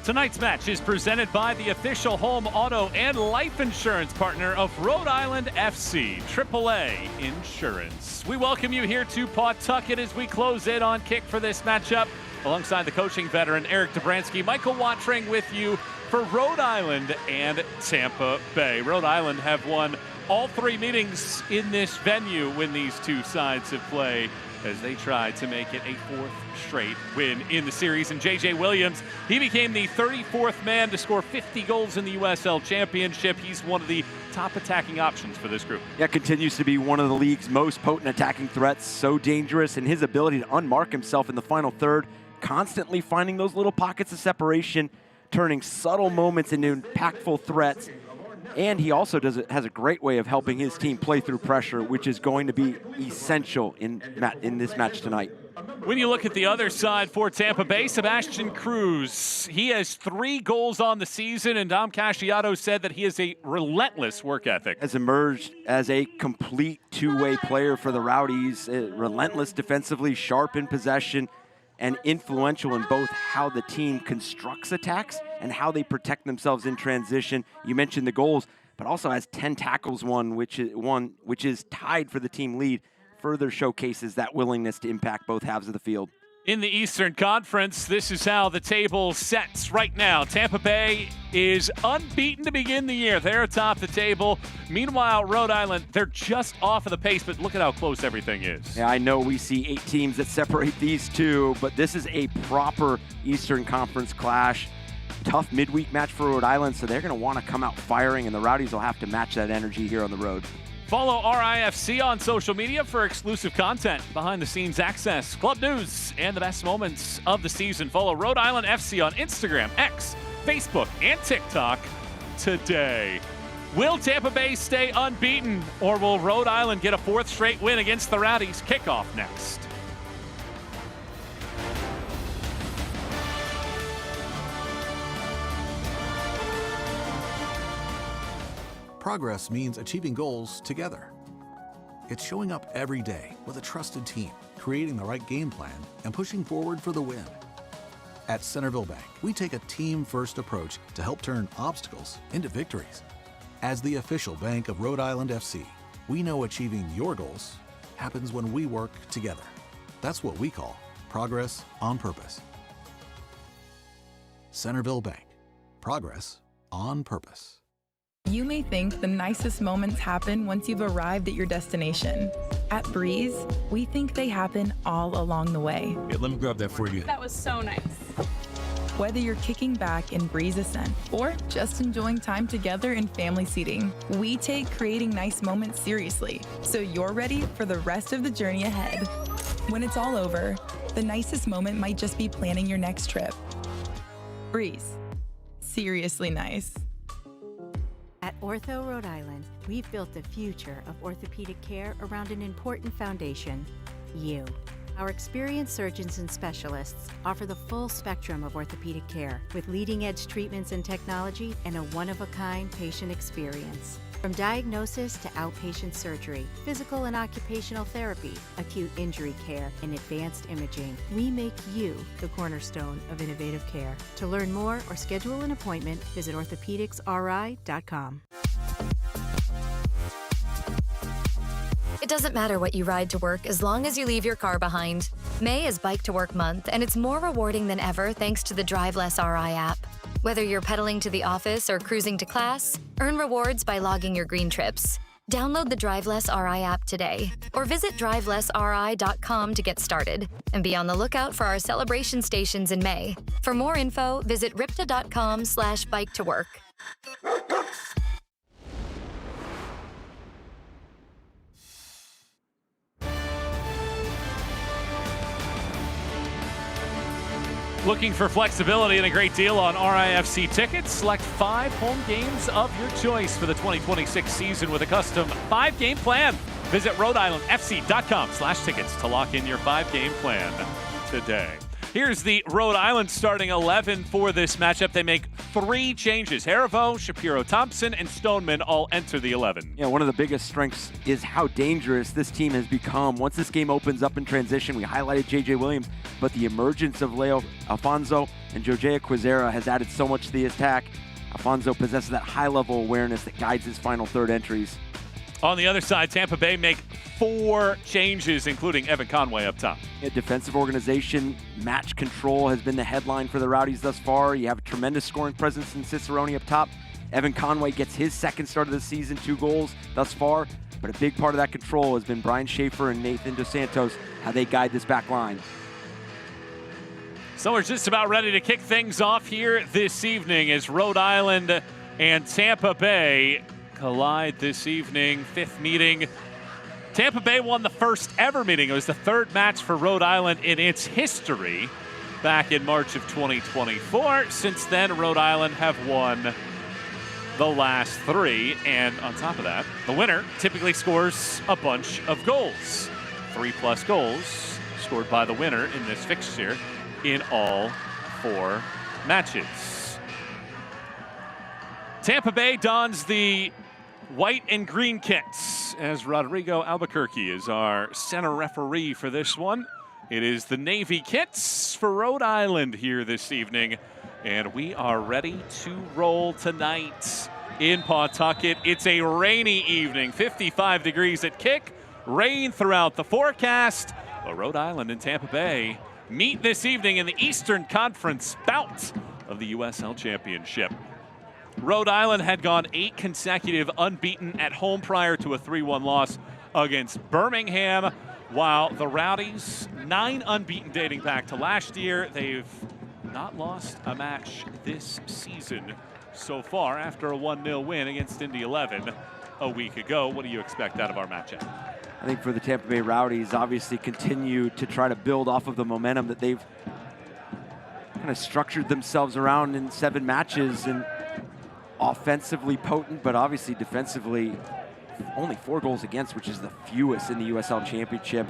Tonight's match is presented by the official home auto and life insurance partner of Rhode Island FC, AAA Insurance. We welcome you here to Pawtucket as we close in on kick for this matchup. Alongside the coaching veteran Eric Dobransky, Michael Watring with you for Rhode Island and Tampa Bay. Rhode Island have won all three meetings in this venue when these two sides have played, as they tried to make it a fourth straight win in the series. And J.J. Williams, he became the 34th man to score 50 goals in the USL Championship. He's one of the top attacking options for this group. Yeah, continues to be one of the league's most potent attacking threats. So dangerous in his ability to unmark himself in the final third, constantly finding those little pockets of separation, turning subtle moments into impactful threats. And he also has a great way of helping his team play through pressure, which is going to be essential in this match tonight. When you look at the other side for Tampa Bay, Sebastian Cruz, he has 3 goals on the season, and Dom Casciato said that he has a relentless work ethic. Has emerged as a complete two-way player for the Rowdies, relentless defensively, sharp in possession, and influential in both how the team constructs attacks and how they protect themselves in transition. You mentioned the goals, but also has 10 tackles won, which is tied for the team lead. Further showcases that willingness to impact both halves of the field. In the Eastern Conference, this is how the table sets right now. Tampa Bay is unbeaten to begin the year. They're atop the table. Meanwhile, Rhode Island, they're just off of the pace, but look at how close everything is. Yeah, I know we see 8 teams that separate these two, but this is a proper Eastern Conference clash. Tough midweek match for Rhode Island, so they're going to want to come out firing, and the Rowdies will have to match that energy here on the road. Follow RIFC on social media for exclusive content, behind-the-scenes access, club news, and the best moments of the season. Follow Rhode Island FC on Instagram, X, Facebook, and TikTok today. Will Tampa Bay stay unbeaten, or will Rhode Island get a 4th straight win against the Rowdies? Kickoff next. Progress means achieving goals together. It's showing up every day with a trusted team, creating the right game plan, and pushing forward for the win. At Centerville Bank, we take a team-first approach to help turn obstacles into victories. As the official bank of Rhode Island FC, we know achieving your goals happens when we work together. That's what we call progress on purpose. Centerville Bank. Progress on purpose. You may think the nicest moments happen once you've arrived at your destination. At Breeze, we think they happen all along the way. Yeah, let me grab that for you. That was so nice. Whether you're kicking back in Breeze Ascent or just enjoying time together in family seating, we take creating nice moments seriously, so you're ready for the rest of the journey ahead. When it's all over, the nicest moment might just be planning your next trip. Breeze. Seriously nice. At Ortho Rhode Island, we've built the future of orthopedic care around an important foundation, you. Our experienced surgeons and specialists offer the full spectrum of orthopedic care with leading-edge treatments and technology and a one-of-a-kind patient experience. From diagnosis to outpatient surgery, physical and occupational therapy, acute injury care, and advanced imaging, we make you the cornerstone of innovative care. To learn more or schedule an appointment, visit orthopedicsri.com. It doesn't matter what you ride to work as long as you leave your car behind. May is Bike to Work Month, and it's more rewarding than ever thanks to the Drive Less RI app. Whether you're pedaling to the office or cruising to class, earn rewards by logging your green trips. Download the Drive Less RI app today, or visit drivelessri.com to get started. And be on the lookout for our celebration stations in May. For more info, visit ripta.com/bike to work. Looking for flexibility and a great deal on RIFC tickets? Select 5 home games of your choice for the 2026 season with a custom 5-game plan. Visit rhodeislandfc.com/tickets to lock in your 5-game plan today. Here's the Rhode Island starting 11 for this matchup. They make 3 changes. Harivo, Shapiro-Thompson, and Stoneman all enter the 11. Yeah, one of the biggest strengths is how dangerous this team has become. Once this game opens up in transition, we highlighted J.J. Williams, but the emergence of Leo Alfonso and Jojea Quizera has added so much to the attack. Alfonso possesses that high-level awareness that guides his final third entries. On the other side, Tampa Bay make 4 changes, including Evan Conway up top. Yeah, defensive organization, match control has been the headline for the Rowdies thus far. You have a tremendous scoring presence in Cicerone up top. Evan Conway gets his second start of the season, 2 goals thus far. But a big part of that control has been Brian Schaefer and Nathan Dos Santos, how they guide this back line. So we're just about ready to kick things off here this evening as Rhode Island and Tampa Bay collide this evening. 5th meeting. Tampa Bay won the first ever meeting. It was the 3rd match for Rhode Island in its history back in March of 2024. Since then, Rhode Island have won the last 3. And on top of that, the winner typically scores a bunch of goals. 3+ goals scored by the winner in this fixture in all 4 matches. Tampa Bay dons the white and green kits as Rodrigo Albuquerque is our center referee for this one. It is the Navy kits for Rhode Island here this evening, and we are ready to roll tonight in Pawtucket. It's a rainy evening, 55 degrees at kick, rain throughout the forecast. But Rhode Island and Tampa Bay meet this evening in the Eastern Conference bout of the USL Championship. Rhode Island had gone 8 consecutive unbeaten at home prior to a 3-1 loss against Birmingham, while the Rowdies, 9 unbeaten dating back to last year. They've not lost a match this season so far after a 1-0 win against Indy 11 a week ago. What do you expect out of our matchup? I think for the Tampa Bay Rowdies, obviously continue to try to build off of the momentum that they've kind of structured themselves around in 7 matches, and offensively potent, but obviously defensively only 4 goals against, which is the fewest in the USL Championship.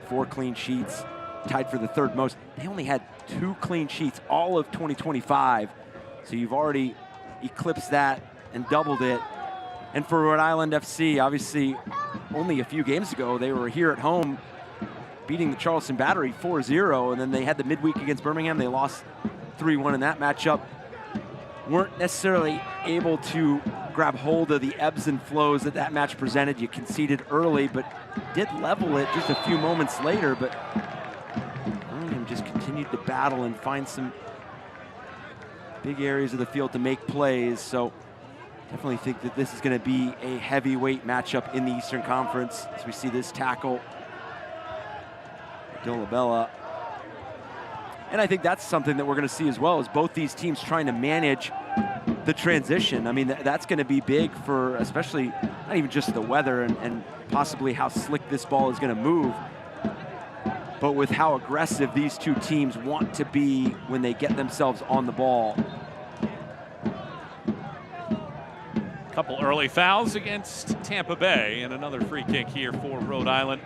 4 clean sheets, tied for the 3rd most. They only had 2 clean sheets all of 2025, so you've already eclipsed that and doubled it. And for Rhode Island FC, obviously only a few games ago, they were here at home beating the Charleston Battery 4-0, and then they had the midweek against Birmingham. They lost 3-1 in that matchup. Weren't necessarily able to grab hold of the ebbs and flows that match presented. You conceded early, but did level it just a few moments later. But Birmingham just continued to battle and find some big areas of the field to make plays. So definitely think that this is going to be a heavyweight matchup in the Eastern Conference as we see this tackle. Dilabella. And I think that's something that we're going to see as well, is both these teams trying to manage the transition. I mean, that's going to be big for especially not even just the weather and possibly how slick this ball is going to move, but with how aggressive these 2 teams want to be when they get themselves on the ball. Couple early fouls against Tampa Bay and another free kick here for Rhode Island.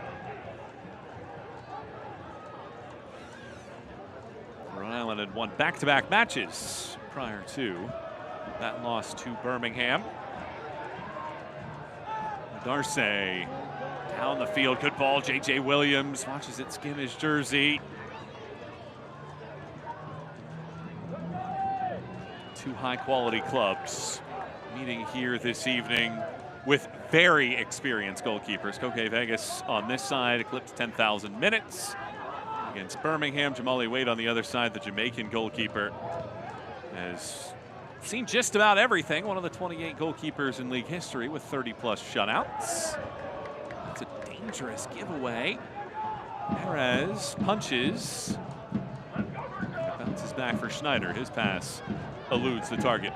Rhode Island had won back-to-back matches prior to that loss to Birmingham. Darce down the field, good ball. J.J. Williams watches it skim his jersey. 2 high-quality clubs meeting here this evening with very experienced goalkeepers. Koke Vegas on this side, eclipsed 10,000 minutes against Birmingham. Jamali Wade on the other side, the Jamaican goalkeeper, has seen just about everything. One of the 28 goalkeepers in league history with 30+ shutouts. It's a dangerous giveaway. Perez punches. Bounces back for Schneider. His pass eludes the target.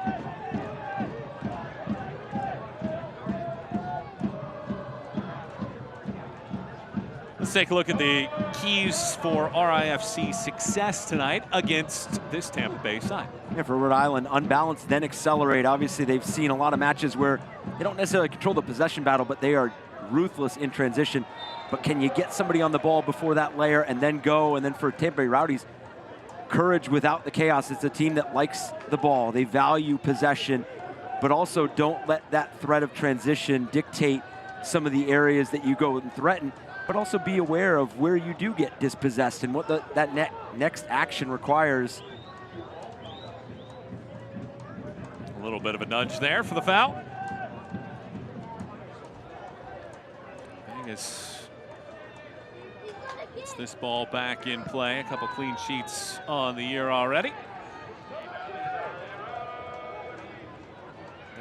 Let's take a look at the keys for RIFC success tonight against this Tampa Bay side. Yeah, for Rhode Island, unbalanced, then accelerate. Obviously, they've seen a lot of matches where they don't necessarily control the possession battle, but they are ruthless in transition. But can you get somebody on the ball before that layer and then go? And then for Tampa Bay Rowdies, courage without the chaos. It's a team that likes the ball. They value possession, but also don't let that threat of transition dictate some of the areas that you go and threaten, but also be aware of where you do get dispossessed and what that next action requires. A little bit of a nudge there for the foul. Vegas gets this ball back in play. A couple clean sheets on the year already.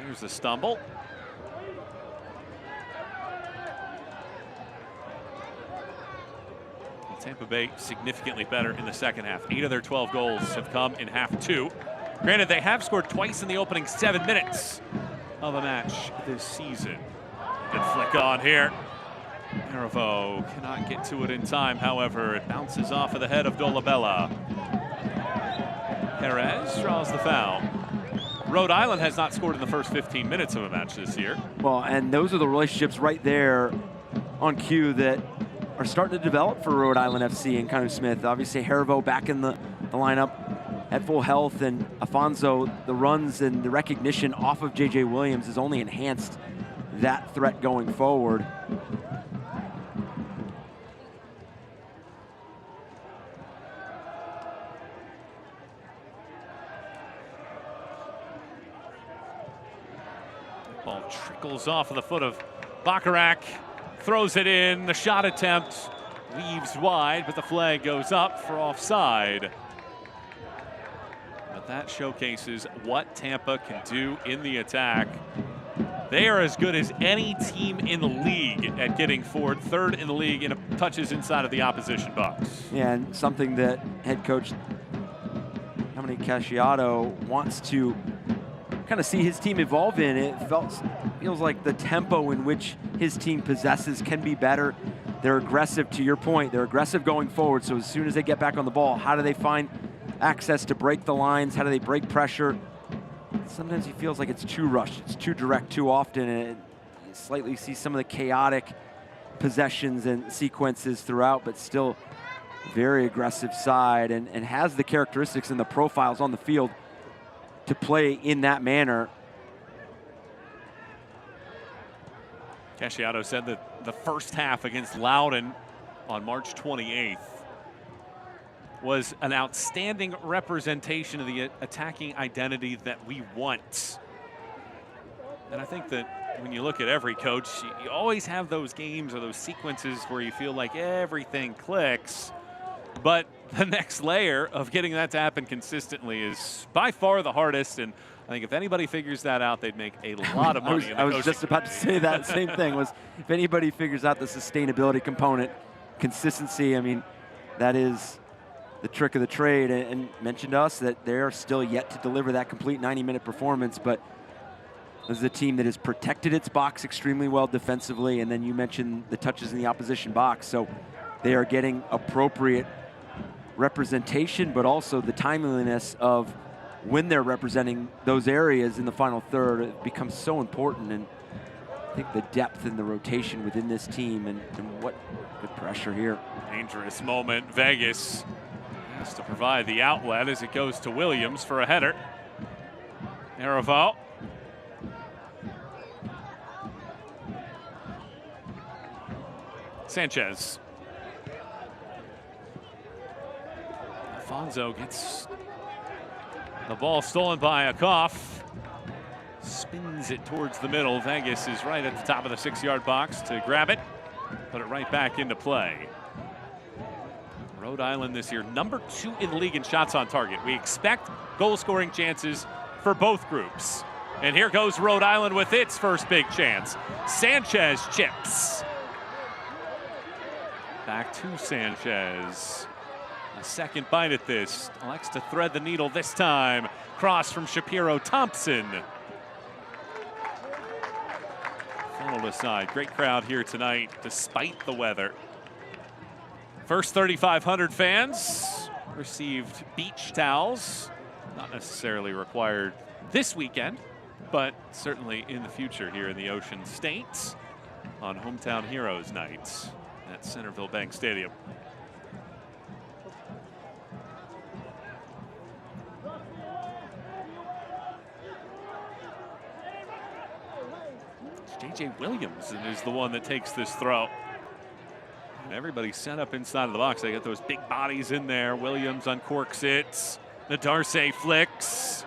There's the stumble. Tampa Bay significantly better in the second half. 8 of their 12 goals have come in half 2. Granted, they have scored twice in the opening 7 minutes of a match this season. Good flick on here. Marivo cannot get to it in time, however. It bounces off of the head of Dolabella. Perez draws the foul. Rhode Island has not scored in the first 15 minutes of a match this year. Well, and those are the relationships right there on cue that are starting to develop for Rhode Island FC and Connor Smith. Obviously, Haribo back in the lineup at full health, and Afonso, the runs and the recognition off of J.J. Williams has only enhanced that threat going forward. Ball trickles off of the foot of Bacharach. Throws it in, the shot attempt leaves wide, but the flag goes up for offside. But that showcases what Tampa can do in the attack. They are as good as any team in the league at getting forward, 3rd in the league in touches inside of the opposition box. Yeah, and something that head coach Dominic Casciato wants to kind of see his team evolve in. It feels like the tempo in which his team possesses can be better. They're aggressive, to your point. They're aggressive going forward, so as soon as they get back on the ball, how do they find access to break the lines? How do they break pressure? Sometimes he feels like it's too rushed, it's too direct too often, and you slightly see some of the chaotic possessions and sequences throughout, but still very aggressive side, and has the characteristics and the profiles on the field to play in that manner. Casciato said that the first half against Loudoun on March 28th was an outstanding representation of the attacking identity that we want. And I think that when you look at every coach, you always have those games or those sequences where you feel like everything clicks, but the next layer of getting that to happen consistently is by far the hardest, and I think if anybody figures that out, they'd make a lot of money. I was just about to say that same thing, was if anybody figures out the sustainability component, consistency, I mean, that is the trick of the trade, and mentioned to us that they're still yet to deliver that complete 90-minute performance, but this is a team that has protected its box extremely well defensively, and then you mentioned the touches in the opposition box, so they are getting appropriate representation, but also the timeliness of when they're representing those areas in the final third. It becomes so important, and I think the depth and the rotation within this team, and what good pressure here. Dangerous moment. Vegas has to provide the outlet as it goes to Williams for a header. Marivo. Sanchez. Afonso gets the ball stolen by a cough. Spins it towards the middle. Vegas is right at the top of the 6-yard box to grab it. Put it right back into play. Rhode Island this year, number 2 in the league in shots on target. We expect goal-scoring chances for both groups. And here goes Rhode Island with its first big chance. Sanchez chips. Back to Sanchez. A second bite at this. Elects to thread the needle this time. Cross from Shapiro Thompson. Funneled aside. Great crowd here tonight, despite the weather. First 3,500 fans received beach towels. Not necessarily required this weekend, but certainly in the future here in the Ocean State on Hometown Heroes nights at Centerville Bank Stadium. J.J. Williams is the one that takes this throw. And everybody's set up inside of the box. They got those big bodies in there. Williams uncorks it. Nadarce flicks.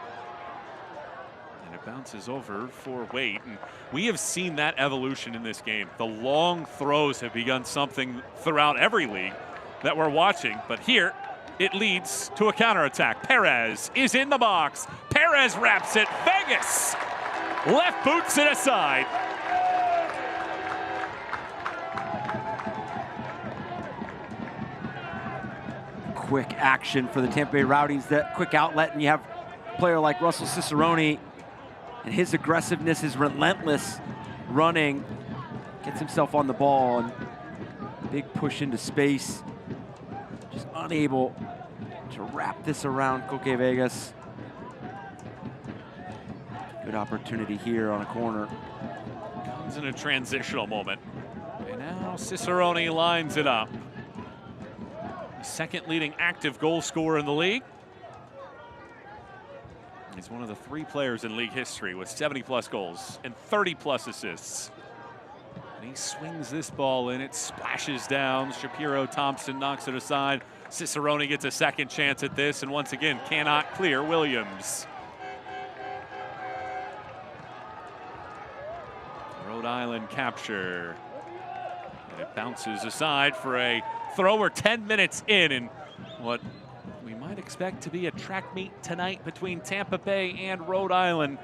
And it bounces over for Waite. And we have seen that evolution in this game. The long throws have begun something throughout every league that we're watching. But here, it leads to a counterattack. Perez is in the box. Perez wraps it. Vegas left boots it aside. Quick action for the Tampa Bay Rowdies, that quick outlet, and you have a player like Russell Cicerone, and his aggressiveness, his relentless running, gets himself on the ball, and big push into space, just unable to wrap this around Koke Vegas. Good opportunity here on a corner. Comes in a transitional moment, and now Cicerone lines it up. Second leading active goal scorer in the league. He's one of the 3 players in league history with 70+ goals and 30+ assists. And he swings this ball in, it splashes down. Shapiro Thompson knocks it aside. Cicerone gets a second chance at this, and once again cannot clear Williams. Rhode Island capture. And it bounces aside for a thrower 10 minutes in, and what we might expect to be a track meet tonight between Tampa Bay and Rhode Island.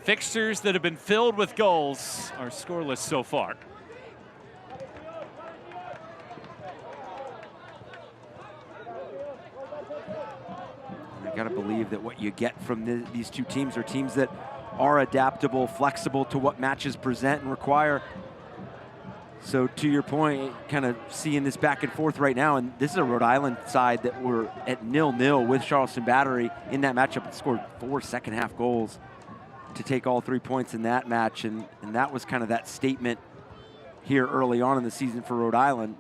Fixtures that have been filled with goals are scoreless so far. You got to believe that what you get from these two teams are teams that are adaptable, flexible to what matches present and require. So to your point, kind of seeing this back and forth right now, and this is a Rhode Island side that were at 0-0 with Charleston Battery in that matchup and scored 4 second-half goals to take all 3 points in that match, and that was kind of that statement here early on in the season for Rhode Island.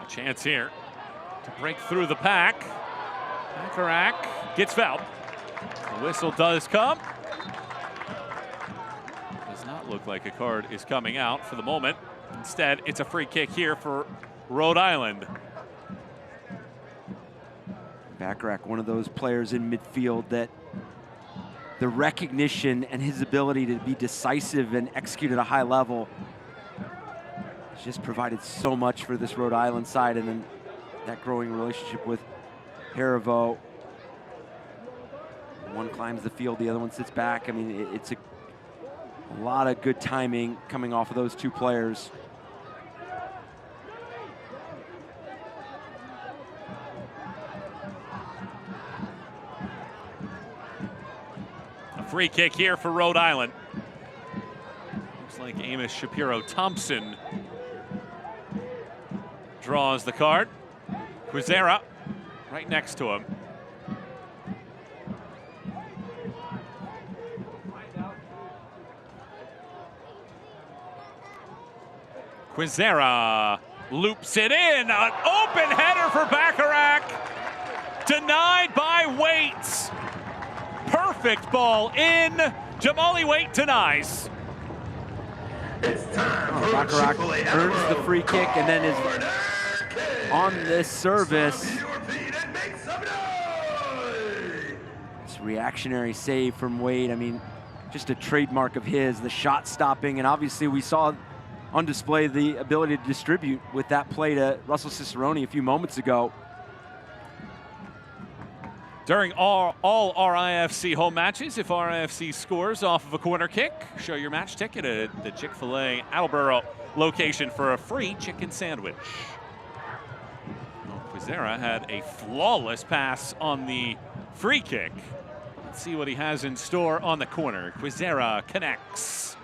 A chance here to break through the pack. Bacharach gets fouled. The whistle does come. Does not look like a card is coming out for the moment. Instead, it's a free kick here for Rhode Island. Bacharach, one of those players in midfield that the recognition and his ability to be decisive and execute at a high level has just provided so much for this Rhode Island side, and then that growing relationship with Harivo. One climbs the field, the other one sits back. I mean, it's a lot of good timing coming off of those 2 players. A free kick here for Rhode Island. Looks like Amos Shapiro Thompson draws the card. Quizera right next to him. Quizera loops it in. An open header for Bacharach. Denied by Waite. Perfect ball in. Jamali Waite denies. Bacharach earns the free kick and then is on this service. This reactionary save from Waite, I mean, just a trademark of his, the shot stopping, and obviously we saw on display the ability to distribute with that play to Russell Cicerone a few moments ago. During all RIFC home matches, if RIFC scores off of a corner kick, show your match ticket at the Chick-fil-A Attleboro location for a free chicken sandwich. Well, Quizera had a flawless pass on the free kick. Let's see what he has in store on the corner. Quizera connects.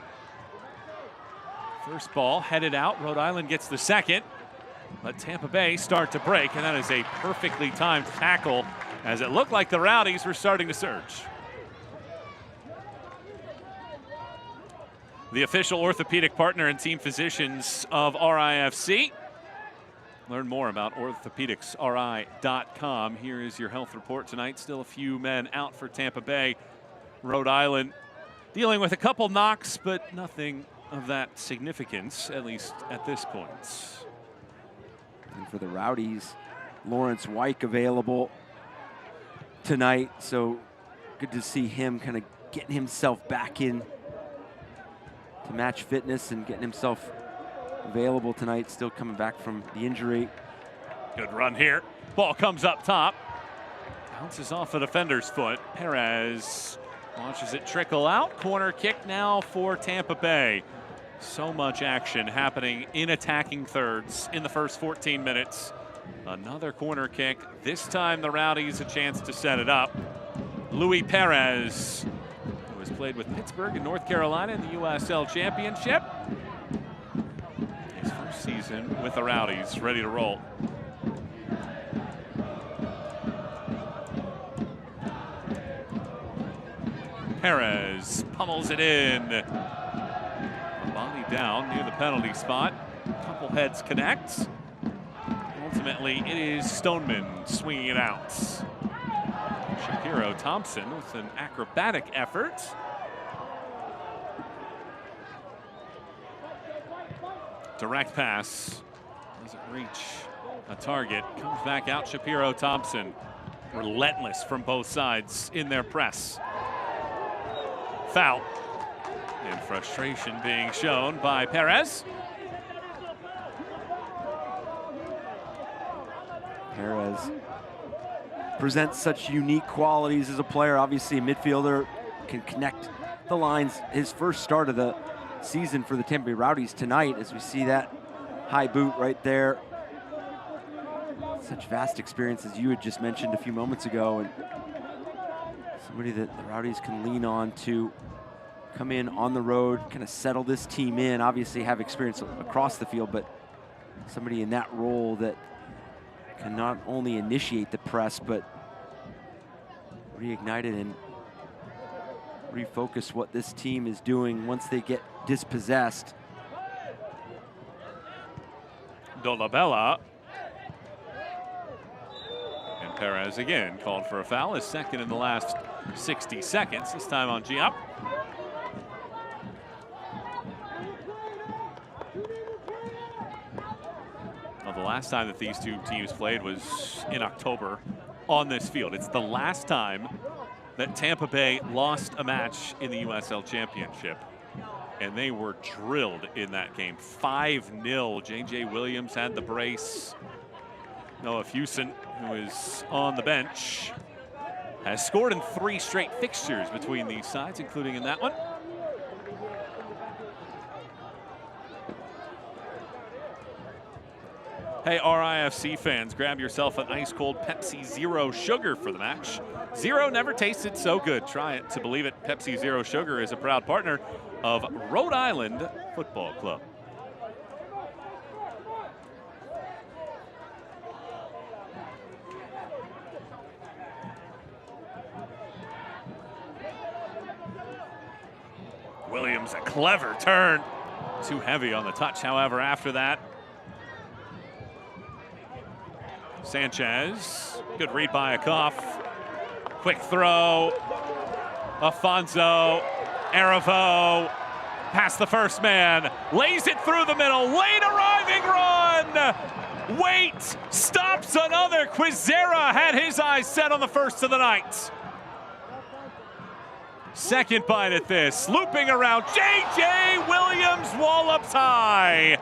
First ball headed out. Rhode Island gets the second. Let Tampa Bay start to break, and that is a perfectly timed tackle as it looked like the Rowdies were starting to surge. The official orthopedic partner and team physicians of RIFC, Learn more about orthopedicsri.com. Here is your health report tonight. Still a few men out for Tampa Bay. Rhode Island dealing with a couple knocks, but nothing of that significance, at least at this point. And for the Rowdies, Lawrence Wyke available tonight, so good to see him kind of getting himself back in to match fitness and getting himself available tonight, still coming back from the injury. Good run here. Ball comes up top. Bounces off a defender's foot. Perez watches it trickle out. Corner kick now for Tampa Bay. So much action happening in attacking thirds in the first 14 minutes. Another corner kick. This time the Rowdies a chance to set it up. Luis Perez, who has played with Pittsburgh in North Carolina in the USL Championship. His first season with the Rowdies, ready to roll. Perez pummels it in. Body down near the penalty spot. A couple heads connect. Ultimately, it is Stoneman swinging it out. Shapiro Thompson with an acrobatic effort. Direct pass. Doesn't reach a target. Comes back out, Shapiro Thompson. Relentless from both sides in their press. Foul. And frustration being shown by Perez. Perez presents such unique qualities as a player. Obviously a midfielder, can connect the lines. His first start of the season for the Tampa Bay Rowdies tonight, as we see that high boot right there. Such vast experience, as you had just mentioned a few moments ago, and somebody that the Rowdies can lean on to come in on the road, kind of settle this team in, obviously have experience across the field, but somebody in that role that can not only initiate the press, but reignite it and refocus what this team is doing once they get dispossessed. Dolabella. And Perez again called for a foul, his second in the last 60 seconds, this time on G-Up. The last time that these two teams played was in October on this field. It's the last time that Tampa Bay lost a match in the USL Championship, and they were drilled in that game. 5-0. J.J. Williams had the brace. Noah Fusen, who is on the bench, has scored in 3 straight fixtures between these sides, including in that one. Hey, RIFC fans, grab yourself an ice-cold Pepsi Zero Sugar for the match. Zero never tasted so good. Try it to believe it. Pepsi Zero Sugar is a proud partner of Rhode Island Football Club. Williams, a clever turn. Too heavy on the touch, however, after that. Sanchez, good read by Akoff. Quick throw. Afonso, Aravo, past the first man, lays it through the middle. Late arriving run. Wait, stops another. Quizera had his eyes set on the first of the night. Second bite at this, looping around. J.J. Williams wallops high.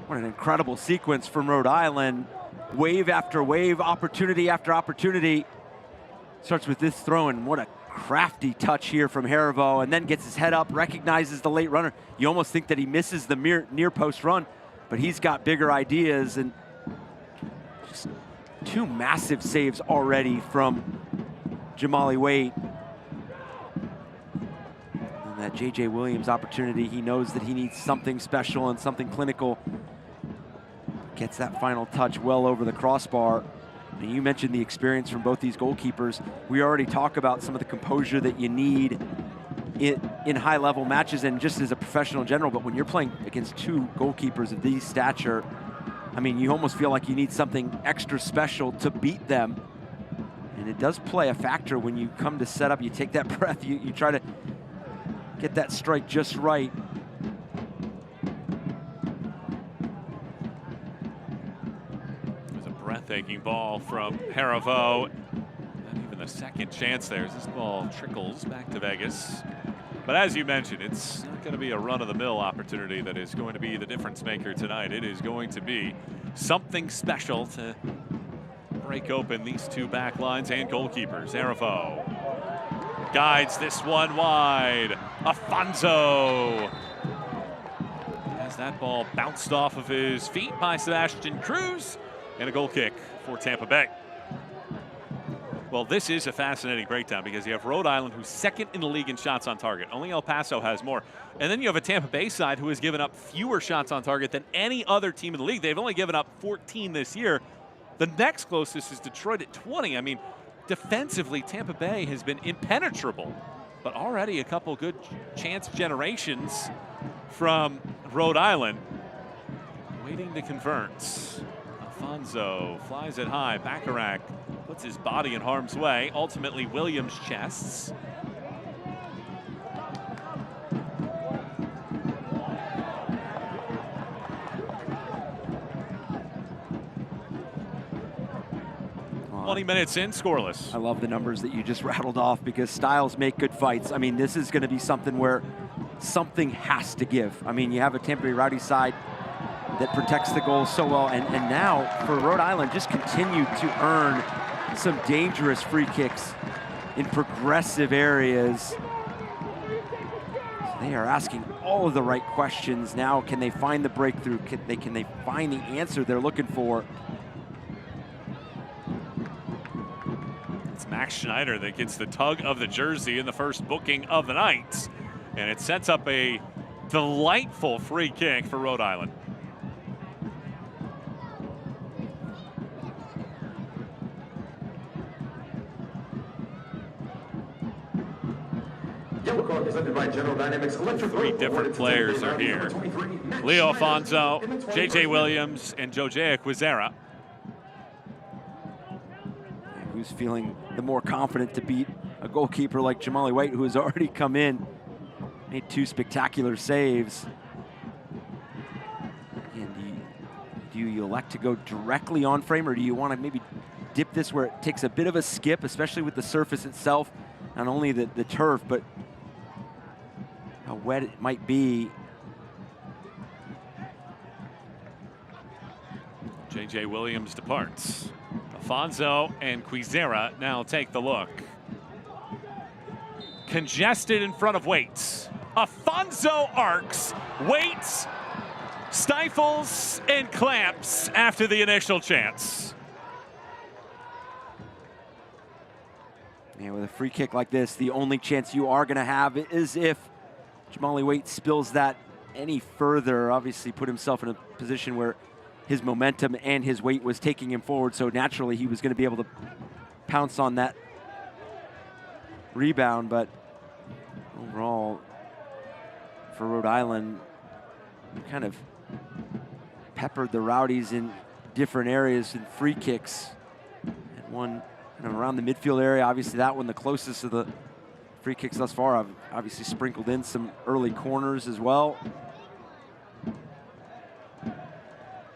What an incredible sequence from Rhode Island. Wave after wave, opportunity after opportunity. Starts with this throw, and what a crafty touch here from Haribo, and then gets his head up, recognizes the late runner. You almost think that he misses the near post run, but he's got bigger ideas, and just 2 massive saves already from Jamali Waite. And that J.J. Williams opportunity, he knows that he needs something special and something clinical. Gets that final touch well over the crossbar. And you mentioned the experience from both these goalkeepers. We already talk about some of the composure that you need in high-level matches and just as a professional in general, but when you're playing against two goalkeepers of these stature, I mean, you almost feel like you need something extra special to beat them. And it does play a factor when you come to set up. You take that breath, you try to get that strike just right. There's a breathtaking ball from Harivo. Not even the second chance there as this ball trickles back to Vegas. But as you mentioned, it's not going to be a run-of-the-mill opportunity that is going to be the difference maker tonight. It is going to be something special to break open these two back lines and goalkeepers. Harivo guides this one wide. Afonso has that ball bounced off of his feet by Sebastian Cruz, and a goal kick for Tampa Bay. Well, this is a fascinating breakdown because you have Rhode Island, who's second in the league in shots on target. Only El Paso has more. And then you have a Tampa Bay side who has given up fewer shots on target than any other team in the league. They've only given up 14 this year. The next closest is Detroit at 20. I mean, defensively, Tampa Bay has been impenetrable, but already a couple good chance generations from Rhode Island. Waiting to convert. Afonso flies it high. Bacharach puts his body in harm's way. Ultimately, Williams chests. Well, 20 minutes in, scoreless. I love the numbers that you just rattled off because styles make good fights. I mean, this is going to be something where something has to give. I mean, you have a Tampa Bay Rowdy side that protects the goal so well, and now for Rhode Island, just continue to earn some dangerous free kicks in progressive areas. So they are asking all of the right questions now. Can they find the breakthrough? Can they find the answer they're looking for? It's Max Schneider that gets the tug of the jersey in the first booking of the night, and it sets up a delightful free kick for Rhode Island. Three different players are here. Leo Afonso, J.J. Williams, and Jose Quizera. Who's feeling the more confident to beat a goalkeeper like Jamali White, who has already come in, made two spectacular saves. And do you elect to go directly on frame, or do you want to maybe dip this where it takes a bit of a skip, especially with the surface itself, not only the turf, but how wet it might be. J.J. Williams departs. Afonso and Quizera now take the look. Congested in front of Waits. Afonso arcs. Waits stifles and clamps after the initial chance. Yeah, with a free kick like this, the only chance you are going to have is if Jamali White spills that any further. Obviously put himself in a position where his momentum and his weight was taking him forward, so naturally he was going to be able to pounce on that rebound. But overall, for Rhode Island, kind of peppered the Rowdies in different areas in free kicks. And one kind of around the midfield area. Obviously that one the closest of the free kicks thus far. I've obviously sprinkled in some early corners as well.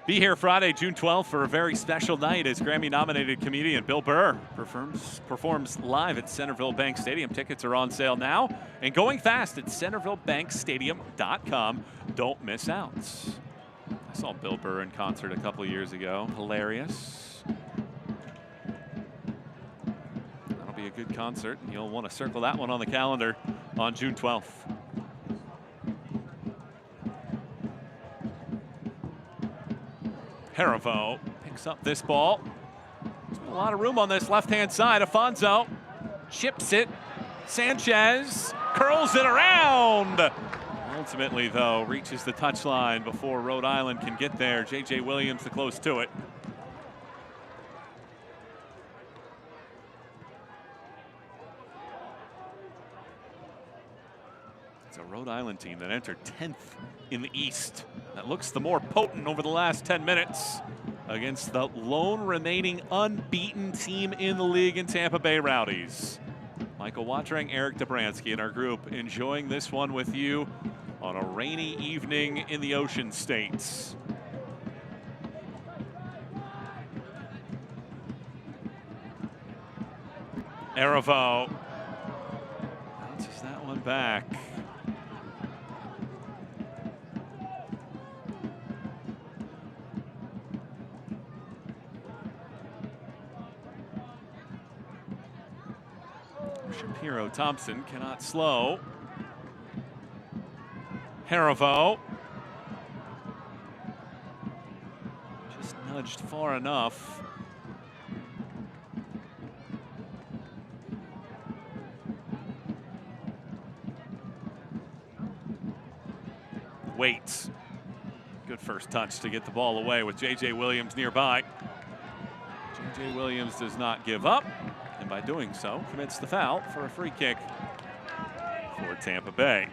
Be here Friday, June 12th for a very special night as Grammy-nominated comedian Bill Burr performs live at Centerville Bank Stadium. Tickets are on sale now and going fast at centervillebankstadium.com. Don't miss out. I saw Bill Burr in concert a couple of years ago. Hilarious. That'll be a good concert, and you'll want to circle that one on the calendar on June 12th. Harivo picks up this ball. There's a lot of room on this left-hand side. Afonso chips it. Sanchez curls it around. Ultimately, though, reaches the touchline before Rhode Island can get there. J.J. Williams the close to it. Rhode Island team that entered 10th in the East. That looks the more potent over the last 10 minutes against the lone remaining unbeaten team in the league in Tampa Bay Rowdies. Michael Watrang, Eric Dobransky in our group, enjoying this one with you on a rainy evening in the Ocean States. Aravo bounces that one back. Shapiro Thompson cannot slow. Aravo just nudged far enough. Waits. Good first touch to get the ball away with J.J. Williams nearby. J.J. Williams does not give up, and by doing so, commits the foul for a free kick for Tampa Bay.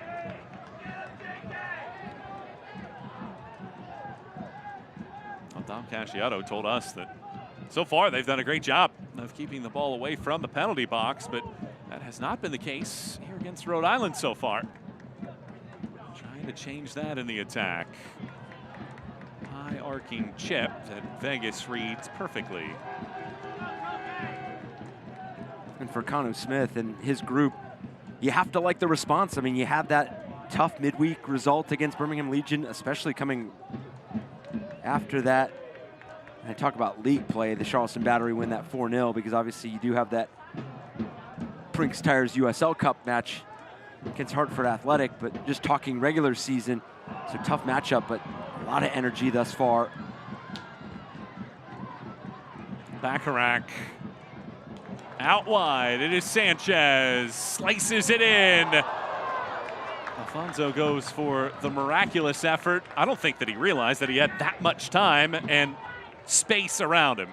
Well, Dom Casciato told us that so far they've done a great job of keeping the ball away from the penalty box, but that has not been the case here against Rhode Island so far. To change that in the attack. High arcing chip that Vegas reads perfectly. And for Conor Smith and his group, you have to like the response. I mean, you have that tough midweek result against Birmingham Legion, especially coming after that. And I talk about league play, the Charleston Battery win that 4-0, because obviously you do have that Brinks Tires USL Cup match against Hartford Athletic, but just talking regular season, it's a tough matchup, but a lot of energy thus far. Bacharach out wide. It is Sanchez, slices it in. Alfonso goes for the miraculous effort. I don't think that he realized that he had that much time and space around him.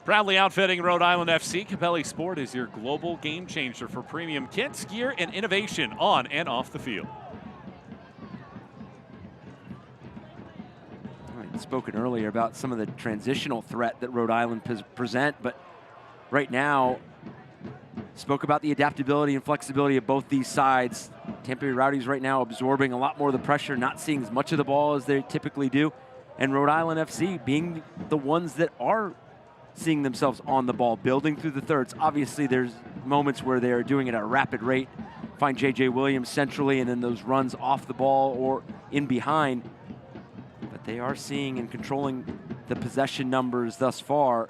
Proudly outfitting Rhode Island FC, Capelli Sport is your global game changer for premium kits, gear, and innovation on and off the field. I'd spoken earlier about some of the transitional threat that Rhode Island present, but right now, spoke about the adaptability and flexibility of both these sides. Tampa Bay Rowdies right now absorbing a lot more of the pressure, not seeing as much of the ball as they typically do, and Rhode Island FC being the ones that are seeing themselves on the ball, building through the thirds. Obviously, there's moments where they're doing it at a rapid rate. Find J.J. Williams centrally, and then those runs off the ball or in behind. But they are seeing and controlling the possession numbers thus far.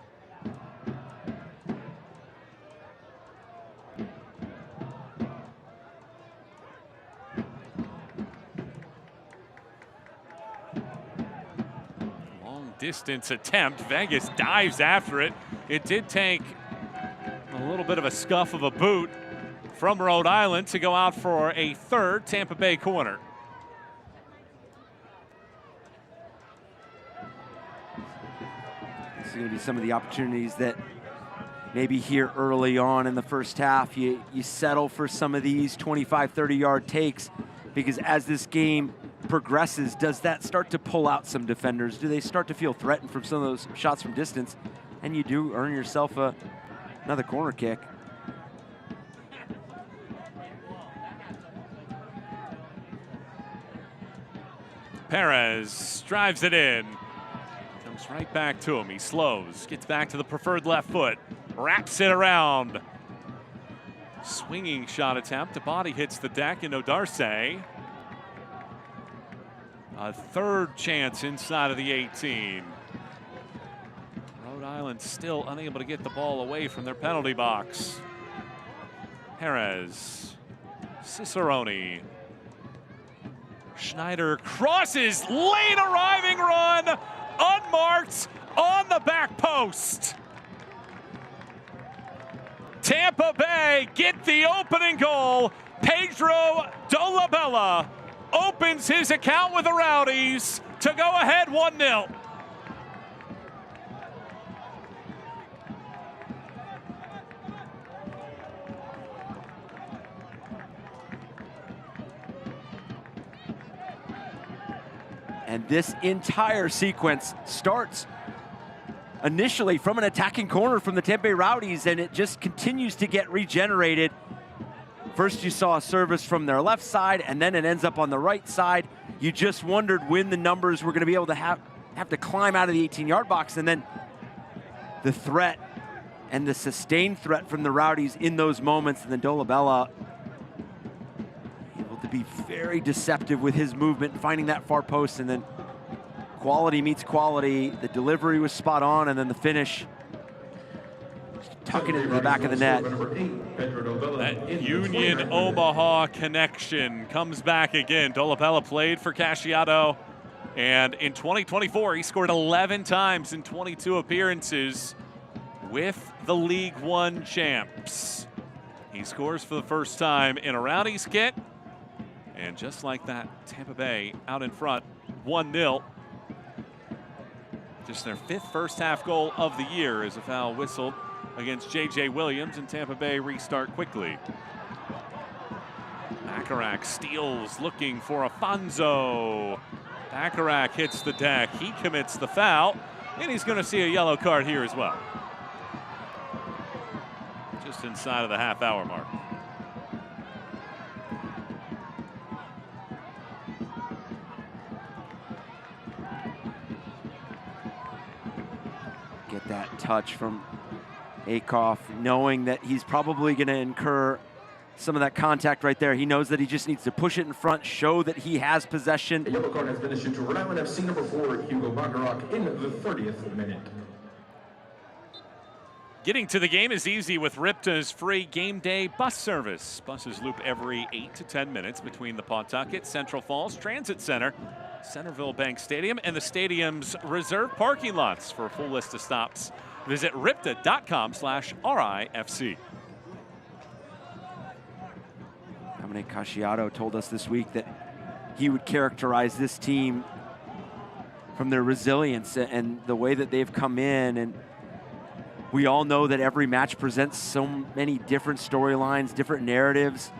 Distance attempt. Vegas dives after it. It did take a little bit of a scuff of a boot from Rhode Island to go out for a third Tampa Bay corner. This is going to be some of the opportunities that maybe here early on in the first half, you settle for some of these 25, 30-yard takes, because as this game progresses, does that start to pull out some defenders? Do they start to feel threatened from some of those shots from distance? And you do earn yourself another corner kick. Perez drives it in. Comes right back to him. He slows, gets back to the preferred left foot, wraps it around. Swinging shot attempt. The body hits the deck, and Odarce. A third chance inside of the 18. Rhode Island still unable to get the ball away from their penalty box. Perez, Cicerone. Schneider crosses, late arriving run, unmarked on the back post. Tampa Bay get the opening goal. Pedro Dolabella opens his account with the Rowdies to go ahead 1-0. And this entire sequence starts initially from an attacking corner from the Tampa Bay Rowdies, and it just continues to get regenerated. First you saw a service from their left side, and then it ends up on the right side. You just wondered when the numbers were gonna be able to have to climb out of the 18-yard box, and then the threat and the sustained threat from the Rowdies in those moments, and then Dolabella able to be very deceptive with his movement, finding that far post, and then quality meets quality. The delivery was spot on, and then the finish, tucking it into the back of the net. That Union Omaha connection comes back again. Dolabella played for Casciato, and in 2024, he scored 11 times in 22 appearances with the League One champs. He scores for the first time in a Rowdies kit, and just like that, Tampa Bay out in front, 1-0. Just their 5th first half goal of the year as a foul whistled against J.J. Williams, and Tampa Bay restart quickly. Bacharach steals, looking for Afonso. Bacharach hits the deck, he commits the foul, and he's gonna see a yellow card here as well. Just inside of the half-hour mark. Get that touch from Akoff, knowing that he's probably going to incur some of that contact right there. He knows that he just needs to push it in front, show that he has possession. A yellow card has been issued to Rhode Island FC number 4, Hugo Bacharach, in the 30th minute. Getting to the game is easy with Ripta's free game day bus service. Buses loop every 8 to 10 minutes between the Pawtucket, Central Falls Transit Center, Centerville Bank Stadium, and the stadium's reserved parking lots. For a full list of stops, visit ripta.com/RIFC. Dominic Casciato told us this week that he would characterize this team from their resilience and the way that they've come in. And we all know that every match presents so many different storylines, different narratives.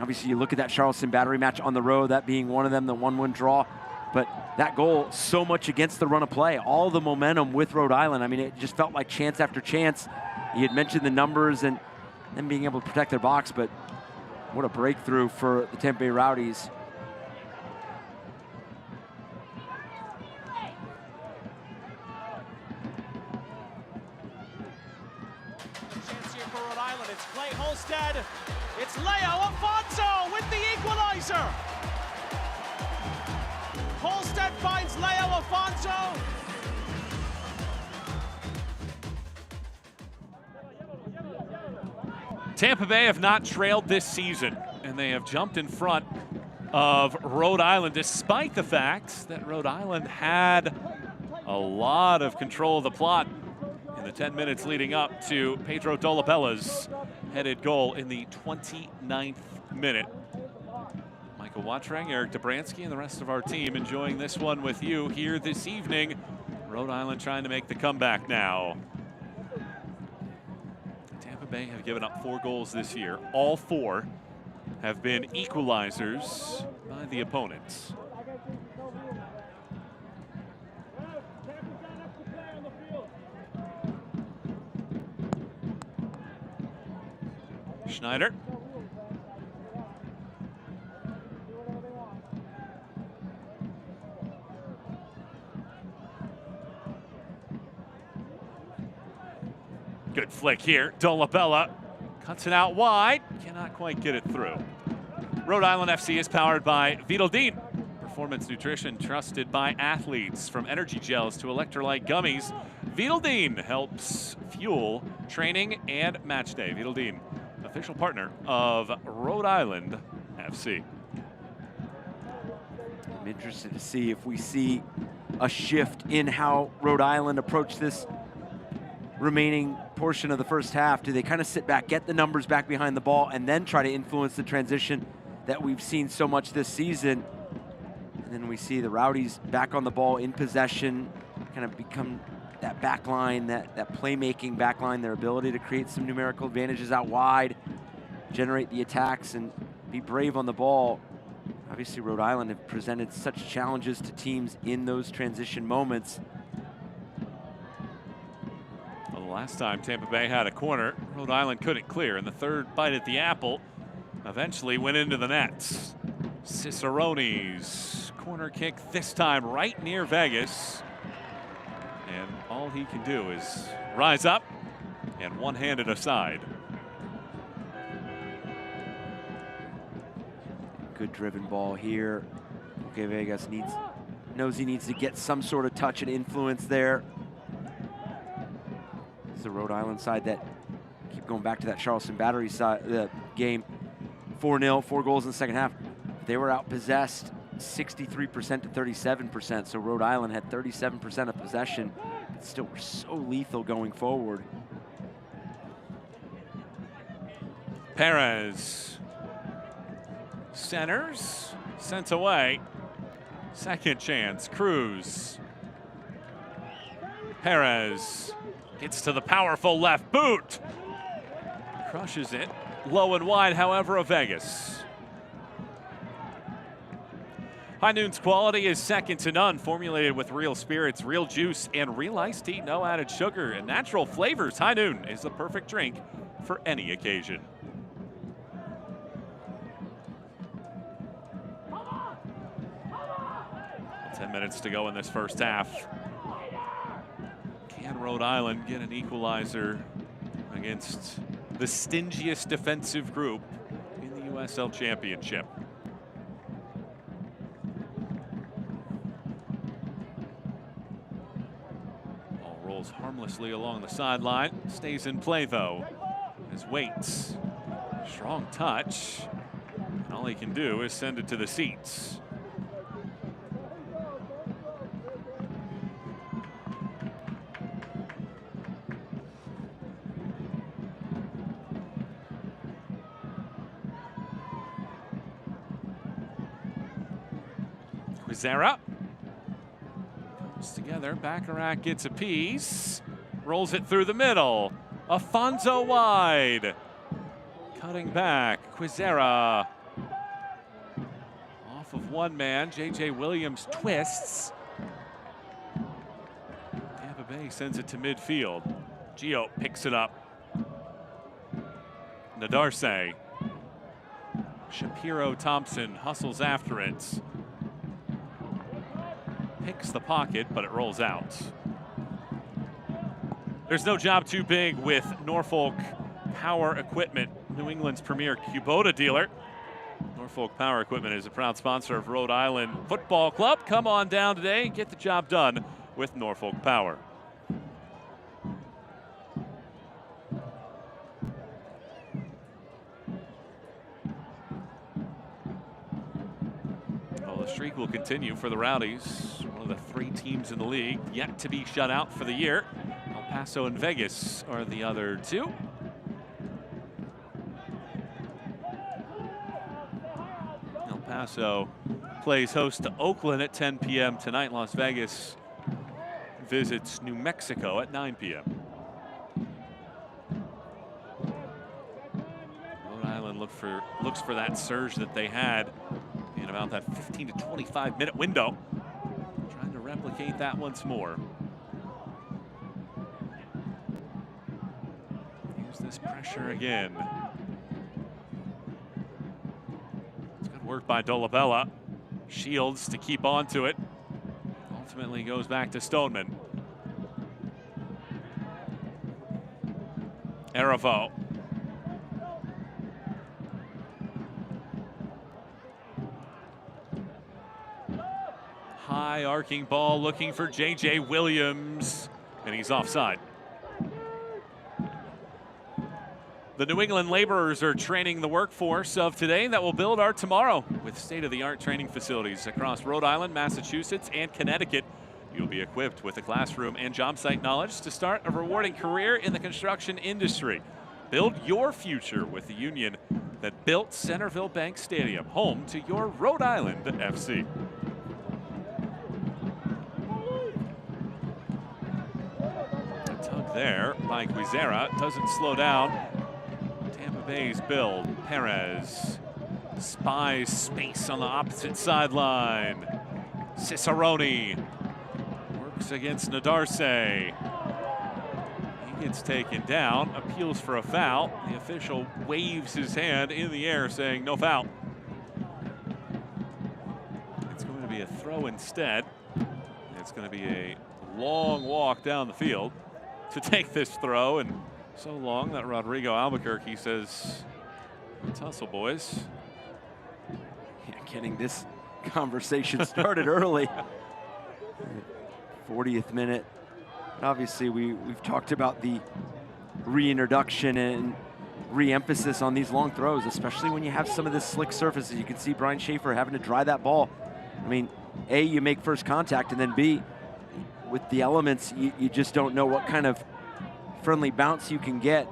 Obviously, you look at that Charleston Battery match on the road, that being one of them, the 1-1 draw. But that goal, so much against the run of play, all the momentum with Rhode Island. I mean, it just felt like chance after chance. You had mentioned the numbers and them being able to protect their box, but what a breakthrough for the Tampa Bay Rowdies. Chance here for Rhode Island. It's Clay Holstead. It's Leo Afonso with the equalizer. Holstead finds Leo Afonso. Tampa Bay have not trailed this season, and they have jumped in front of Rhode Island, despite the fact that Rhode Island had a lot of control of the plot in the 10 minutes leading up to Pedro Dolabella's headed goal in the 29th minute. Michael Watrang, Eric Dobransky, and the rest of our team enjoying this one with you here this evening. Rhode Island trying to make the comeback now. Tampa Bay have given up 4 goals this year. All 4 have been equalizers by the opponents. Schneider. Good flick here. Dolabella cuts it out wide. Cannot quite get it through. Rhode Island FC is powered by Vidaldine. Performance nutrition trusted by athletes. From energy gels to electrolyte gummies, Vidaldine helps fuel training and match day. Vidaldine, official partner of Rhode Island FC. I'm interested to see if we see a shift in how Rhode Island approach this remaining portion of the first half. Do they kind of sit back, get the numbers back behind the ball, and then try to influence the transition that we've seen so much this season? And then we see the Rowdies back on the ball, in possession, kind of become that back line, that playmaking back line, their ability to create some numerical advantages out wide, generate the attacks, and be brave on the ball. Obviously, Rhode Island have presented such challenges to teams in those transition moments. Well, the last time Tampa Bay had a corner, Rhode Island couldn't clear, and the third bite at the apple eventually went into the nets. Cicerone's corner kick this time right near Vegas. And all he can do is rise up and one-hand it aside. Good driven ball here. Okay, Vegas knows he needs to get some sort of touch and influence there. It's the Rhode Island side that keep going back to that Charleston Battery side game. 4-0, 4 goals in the second half. They were outpossessed 63% to 37%. So Rhode Island had 37% of possession, but still were so lethal going forward. Perez centers, sent away. Second chance, Cruz. Perez gets to the powerful left boot. Crushes it, low and wide, however, of Vegas. High Noon's quality is second to none, formulated with real spirits, real juice, and real iced tea, no added sugar, and natural flavors. High Noon is the perfect drink for any occasion. Well, 10 minutes to go in this first half. Can Rhode Island get an equalizer against the stingiest defensive group in the USL Championship? Harmlessly along the sideline, stays in play though, as Waits, strong touch, and all he can do is send it to the seats. Quizera comes together, Bacharach gets a piece. Rolls it through the middle. Afonso wide. Cutting back. Quizera. Off of one man. J.J. Williams twists. Tampa Bay sends it to midfield. Gio picks it up. Nadarse. Shapiro Thompson hustles after it. Picks the pocket, but it rolls out. There's no job too big with Norfolk Power Equipment, New England's premier Kubota dealer. Norfolk Power Equipment is a proud sponsor of Rhode Island Football Club. Come on down today and get the job done with Norfolk Power. Well, the streak will continue for the Rowdies, one of the 3 teams in the league yet to be shut out for the year. El Paso and Vegas are the other 2. El Paso plays host to Oakland at 10 p.m. tonight. Las Vegas visits New Mexico at 9 p.m. Rhode Island looks for that surge that they had in about that 15 to 25 minute window. Trying to replicate that once more. This pressure again. It's good work by Dolabella. Shields to keep on to it. Ultimately goes back to Stoneman. Aravo. High arcing ball looking for J.J. Williams, and he's offside. The New England laborers are training the workforce of today that will build our tomorrow with state-of-the-art training facilities across Rhode Island, Massachusetts, and Connecticut. You'll be equipped with a classroom and job site knowledge to start a rewarding career in the construction industry. Build your future with the union that built Centerville Bank Stadium, home to your Rhode Island FC. A tug there by Quizera, doesn't slow down Tampa Bay's build. Perez Spies space on the opposite sideline. Cicerone works against Nadarse. He gets taken down, appeals for a foul. The official waves his hand in the air saying no foul. It's going to be a throw instead. It's going to be a long walk down the field to take this throw, and so long that Rodrigo Albuquerque says, let's hustle, boys. Yeah, getting this conversation started early. 40th minute. Obviously, we've talked about the reintroduction and re-emphasis on these long throws, especially when you have some of this slick surfaces. You can see Brian Schaefer having to dry that ball. I mean, A, you make first contact, and then B, with the elements, you just don't know what kind of friendly bounce you can get.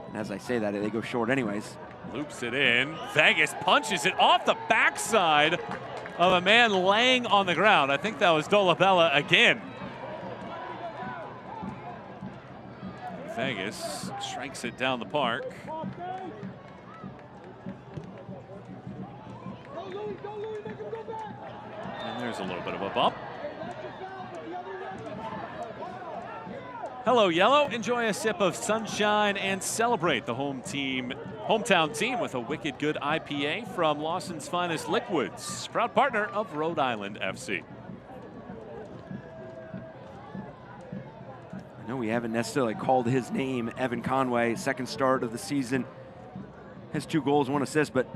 And as I say that, they go short anyways. Loops it in. Vegas punches it off the backside of a man laying on the ground. I think that was Dolabella again. Vegas strikes it down the park. And there's a little bit of a bump. Hello, Yellow. Enjoy a sip of sunshine and celebrate the hometown team with a wicked good IPA from Lawson's Finest Liquids, proud partner of Rhode Island FC. I know we haven't necessarily called his name, Evan Conway, second start of the season. Has 2 goals, 1 assist, but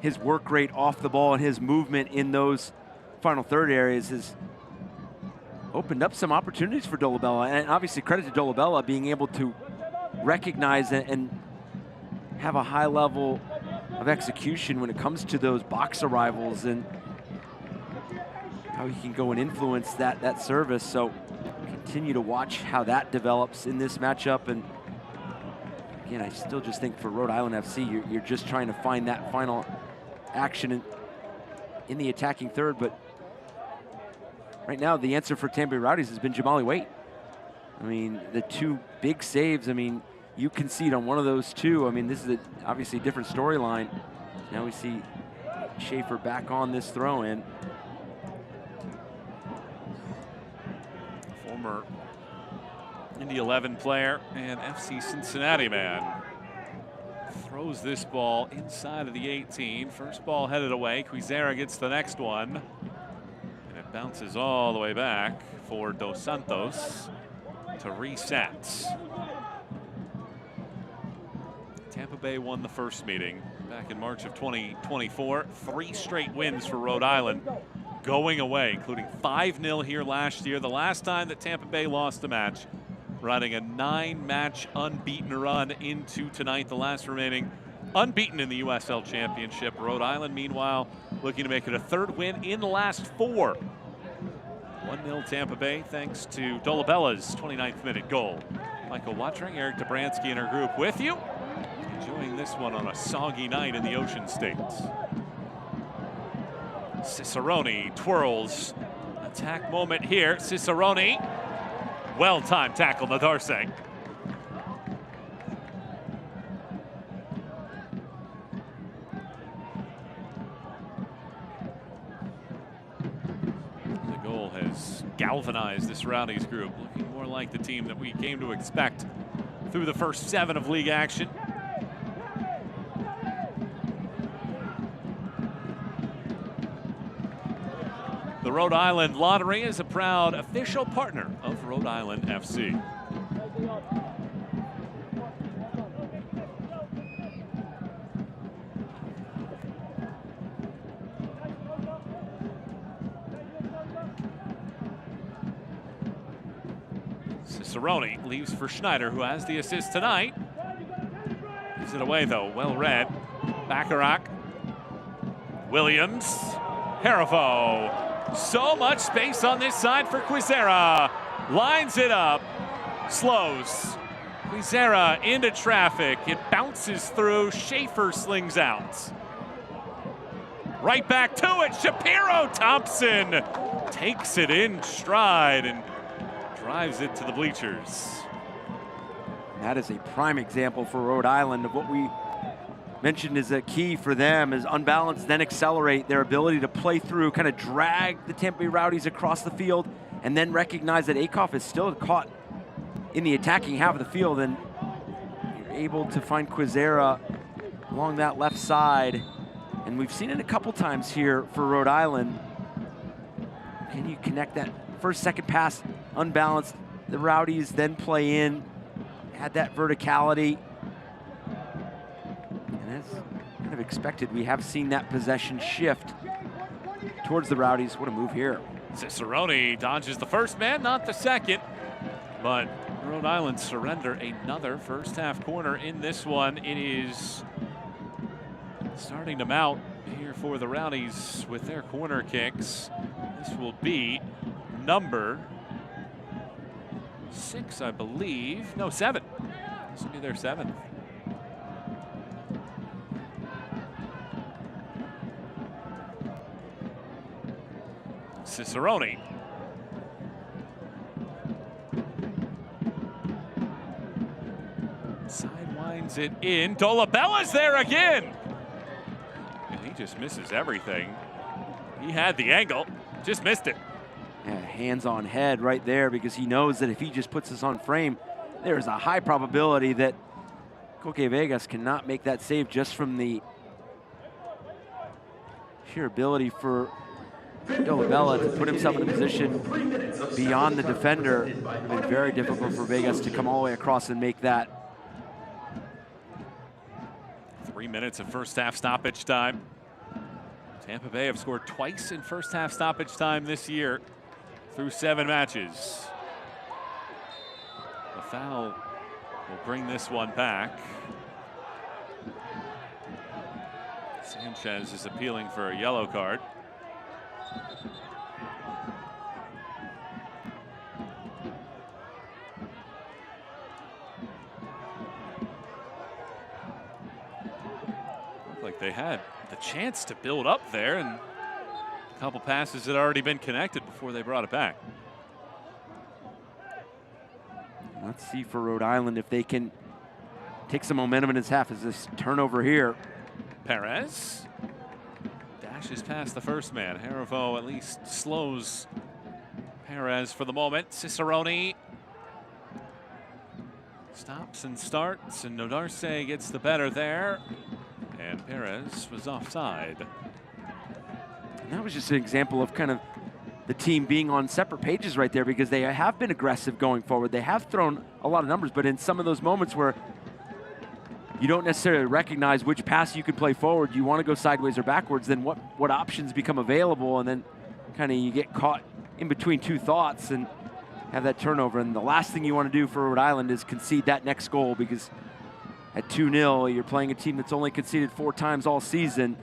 his work rate off the ball and his movement in those final third areas has opened up some opportunities for Dolabella. And obviously credit to Dolabella being able to recognize and have a high level of execution when it comes to those box arrivals and how he can go and influence that service. So continue to watch how that develops in this matchup. And again, I still just think for Rhode Island FC, you're just trying to find that final action in the attacking third. But right now, the answer for Tampa Bay Rowdies has been Jamali Waite. I mean, the 2 big saves, I mean, you concede on one of those 2. I mean, this is obviously a different storyline. Now we see Schaefer back on this throw-in. Former Indy 11 player and FC Cincinnati man throws this ball inside of the 18. First ball headed away. Quizera gets the next one. And it bounces all the way back for Dos Santos to reset. Tampa Bay won the first meeting back in March of 2024. 3 straight wins for Rhode Island going away, including 5-0 here last year. The last time that Tampa Bay lost a match, riding a 9-match unbeaten run into tonight, the last remaining unbeaten in the USL Championship. Rhode Island, meanwhile, looking to make it a 3rd win in the last 4. 1-0 Tampa Bay, thanks to Dolabella's 29th minute goal. Michael Watring, Eric Dobransky, and our group with you. Enjoying this one on a soggy night in the Ocean States. Cicerone twirls. Attack moment here. Cicerone. Well-timed tackle, Nadarse. The goal has galvanized this Rowdies group, looking more like the team that we came to expect through the first 7 of league action. The Rhode Island Lottery is a proud official partner of Rhode Island FC. Cicerone leaves for Schneider, who has the assist tonight. Gives it away, though. Well read. Bacharach. Williams. Harifo. So much space on this side for Quizera. Lines it up. Slows. Quizera into traffic. It bounces through. Schaefer slings out. Right back to it. Shapiro Thompson takes it in stride and drives it to the bleachers. That is a prime example for Rhode Island of what we mentioned is a key for them is unbalance, then accelerate, their ability to play through, kind of drag the Tampa Bay Rowdies across the field, and then recognize that Akoff is still caught in the attacking half of the field, and you're able to find Quizera along that left side. And we've seen it a couple times here for Rhode Island. Can you connect that first, second pass unbalanced? The Rowdies then play in, had that verticality. And as kind of expected, we have seen that possession shift towards the Rowdies. What a move here. Cicerone dodges the first man, not the second. But Rhode Island surrender another first half corner in this one. It is starting to mount here for the Rowdies with their corner kicks. This will be number 6, I believe. No, 7. This will be their 7th. Cicerone. Sidewinds it in. Dolabella's there again. And he just misses everything. He had the angle, just missed it. Yeah, hands on head right there, because he knows that if he just puts this on frame, there is a high probability that Coque Vegas cannot make that save just from the sheer ability for Dolabella to put himself in a position beyond the defender. It's been very difficult for Vegas to come all the way across and make that. 3 minutes of first half stoppage time. Tampa Bay have scored twice in first half stoppage time this year through 7 matches. The foul will bring this one back. Sanchez is appealing for a yellow card. Looked like they had the chance to build up there, and a couple passes had already been connected before they brought it back. Let's see for Rhode Island if they can take some momentum in this half. As this turnover here. Perez dashes past the first man. Harivo at least slows Perez for the moment. Cicerone stops and starts, and Nodarse gets the better there. And Perez was offside. And that was just an example of kind of the team being on separate pages right there, because they have been aggressive going forward. They have thrown a lot of numbers, but in some of those moments where you don't necessarily recognize which pass you can play forward, you want to go sideways or backwards, then what options become available, and then kind of you get caught in between two thoughts and have that turnover. And the last thing you want to do for Rhode Island is concede that next goal, because at 2-0, you're playing a team that's only conceded 4 times all season.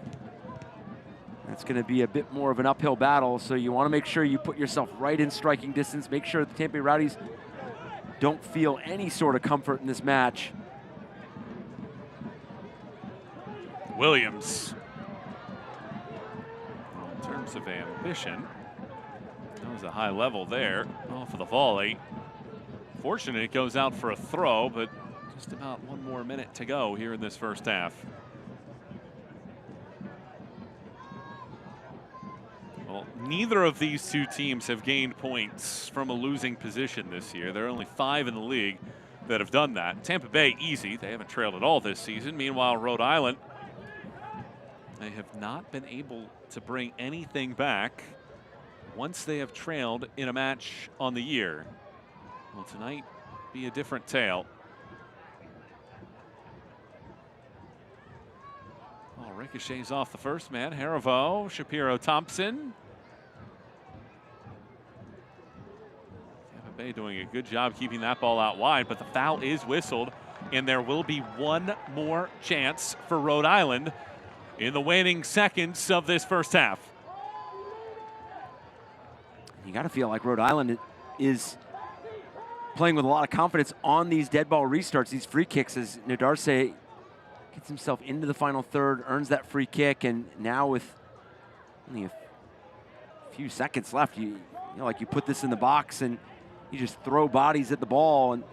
That's going to be a bit more of an uphill battle, so you want to make sure you put yourself right in striking distance. Make sure the Tampa Bay Rowdies don't feel any sort of comfort in this match. Williams. In terms of ambition, that was a high level there off of the volley. Fortunate it goes out for a throw, but just about 1 more minute to go here in this first half. Well, neither of these two teams have gained points from a losing position this year. There are only 5 in the league that have done that. Tampa Bay, easy. They haven't trailed at all this season. Meanwhile, Rhode Island, they have not been able to bring anything back once they have trailed in a match on the year. Will tonight be a different tale? Oh, ricochets off the first man. Harivo, Shapiro, Thompson. Tampa Bay doing a good job keeping that ball out wide, but the foul is whistled, and there will be 1 more chance for Rhode Island in the waning seconds of this first half. You got to feel like Rhode Island is playing with a lot of confidence on these dead ball restarts, these free kicks, as Nodarse gets himself into the final third, earns that free kick, and now with only a few seconds left, you know, like you put this in the box and you just throw bodies at the ball and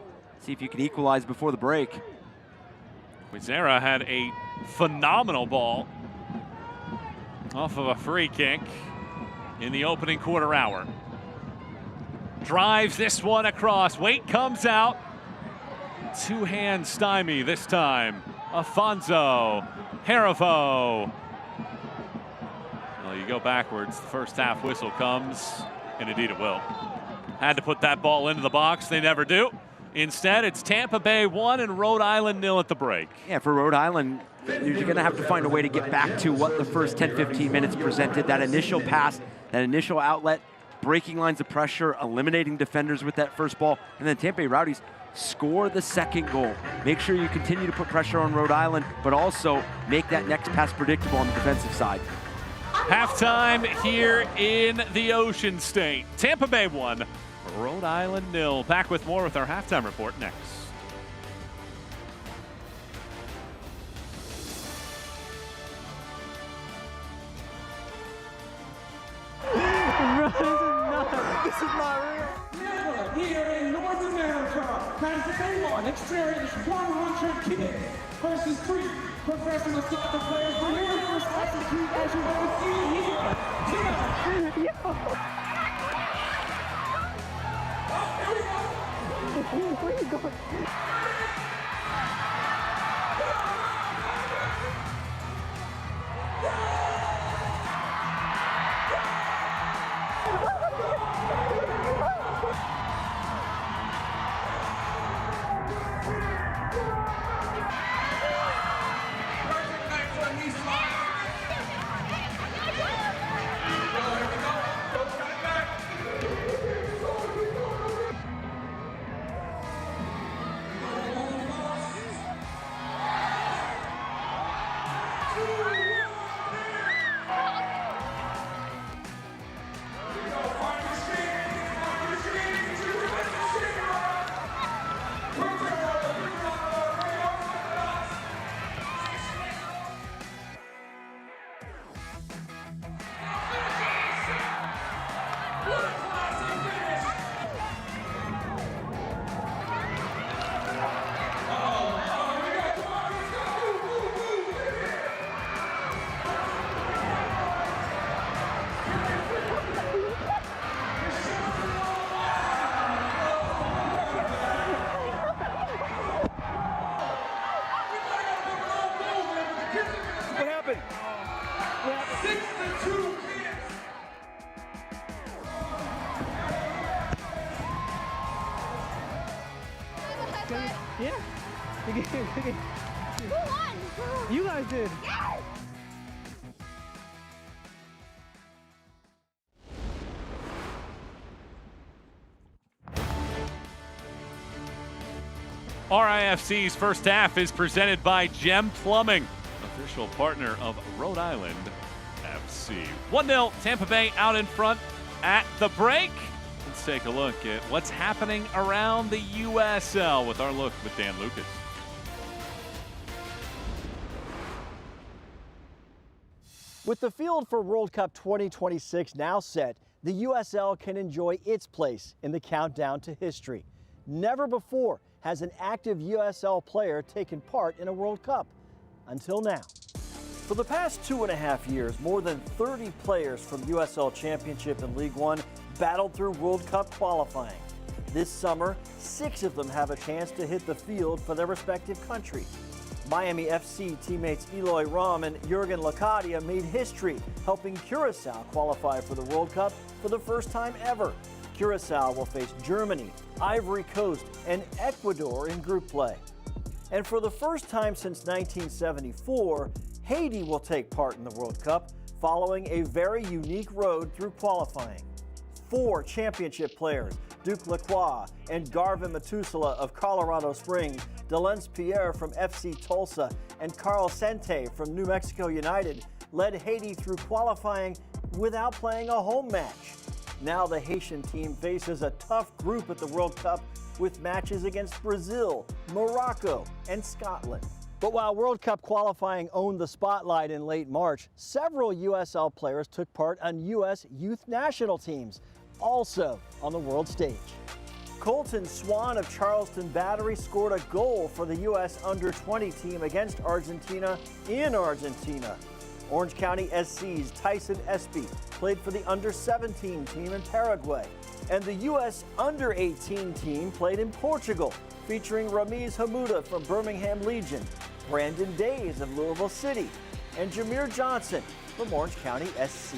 see if you can equalize before the break. Quizera had a Phenomenal ball off of a free kick in the opening quarter hour. Drives this one across. Weight comes out. Two-hand stymie this time. Afonso. Heravo. Well, you go backwards. The first half whistle comes, and indeed it will. Had to put that ball into the box. They never do. Instead, it's Tampa Bay 1 and Rhode Island 0 at the break. Yeah, for Rhode Island, you're going to have to find a way to get back to what the first 10-15 minutes presented. That initial pass, that initial outlet, breaking lines of pressure, eliminating defenders with that first ball, and then Tampa Bay Rowdies score the second goal. Make sure you continue to put pressure on Rhode Island, but also make that next pass predictable on the defensive side. Halftime here in the Ocean State. Tampa Bay 1, Rhode Island 0. Back with more with our halftime report next. This is not real. Never here in North America has anyone experienced 100 kids versus 3 professional soccer players for your first execute as you will see here. Where are you going? Yeah. Who won? You guys did. Yes! RIFC's first half is presented by Gem Plumbing, official partner of Rhode Island FC. 1-0, Tampa Bay out in front at the break. Let's take a look at what's happening around the USL with our look with Dan Lucas. With the field for World Cup 2026 now set, the USL can enjoy its place in the countdown to history. Never before has an active USL player taken part in a World Cup, until now. For the past 2.5 years, more than 30 players from USL Championship and League One battled through World Cup qualifying. This summer, 6 of them have a chance to hit the field for their respective countries. Miami FC teammates Eloy Rom and Jurgen Locadia made history, helping Curacao qualify for the World Cup for the first time ever. Curacao will face Germany, Ivory Coast, and Ecuador in group play. And for the first time since 1974, Haiti will take part in the World Cup, following a very unique road through qualifying. 4 championship players, Duke Lacroix and Garvin Matusala of Colorado Springs, Delence Pierre from FC Tulsa, and Carl Sente from New Mexico United led Haiti through qualifying without playing a home match. Now the Haitian team faces a tough group at the World Cup with matches against Brazil, Morocco, and Scotland. But while World Cup qualifying owned the spotlight in late March, several USL players took part on U.S. youth national teams, also on the world stage. Colton Swan of Charleston Battery scored a goal for the U.S. Under-20 team against Argentina in Argentina. Orange County SC's Tyson Espy played for the Under-17 team in Paraguay. And the U.S. Under-18 team played in Portugal, featuring Ramiz Hamuda from Birmingham Legion, Brandon Days of Louisville City, and Jameer Johnson from Orange County SC.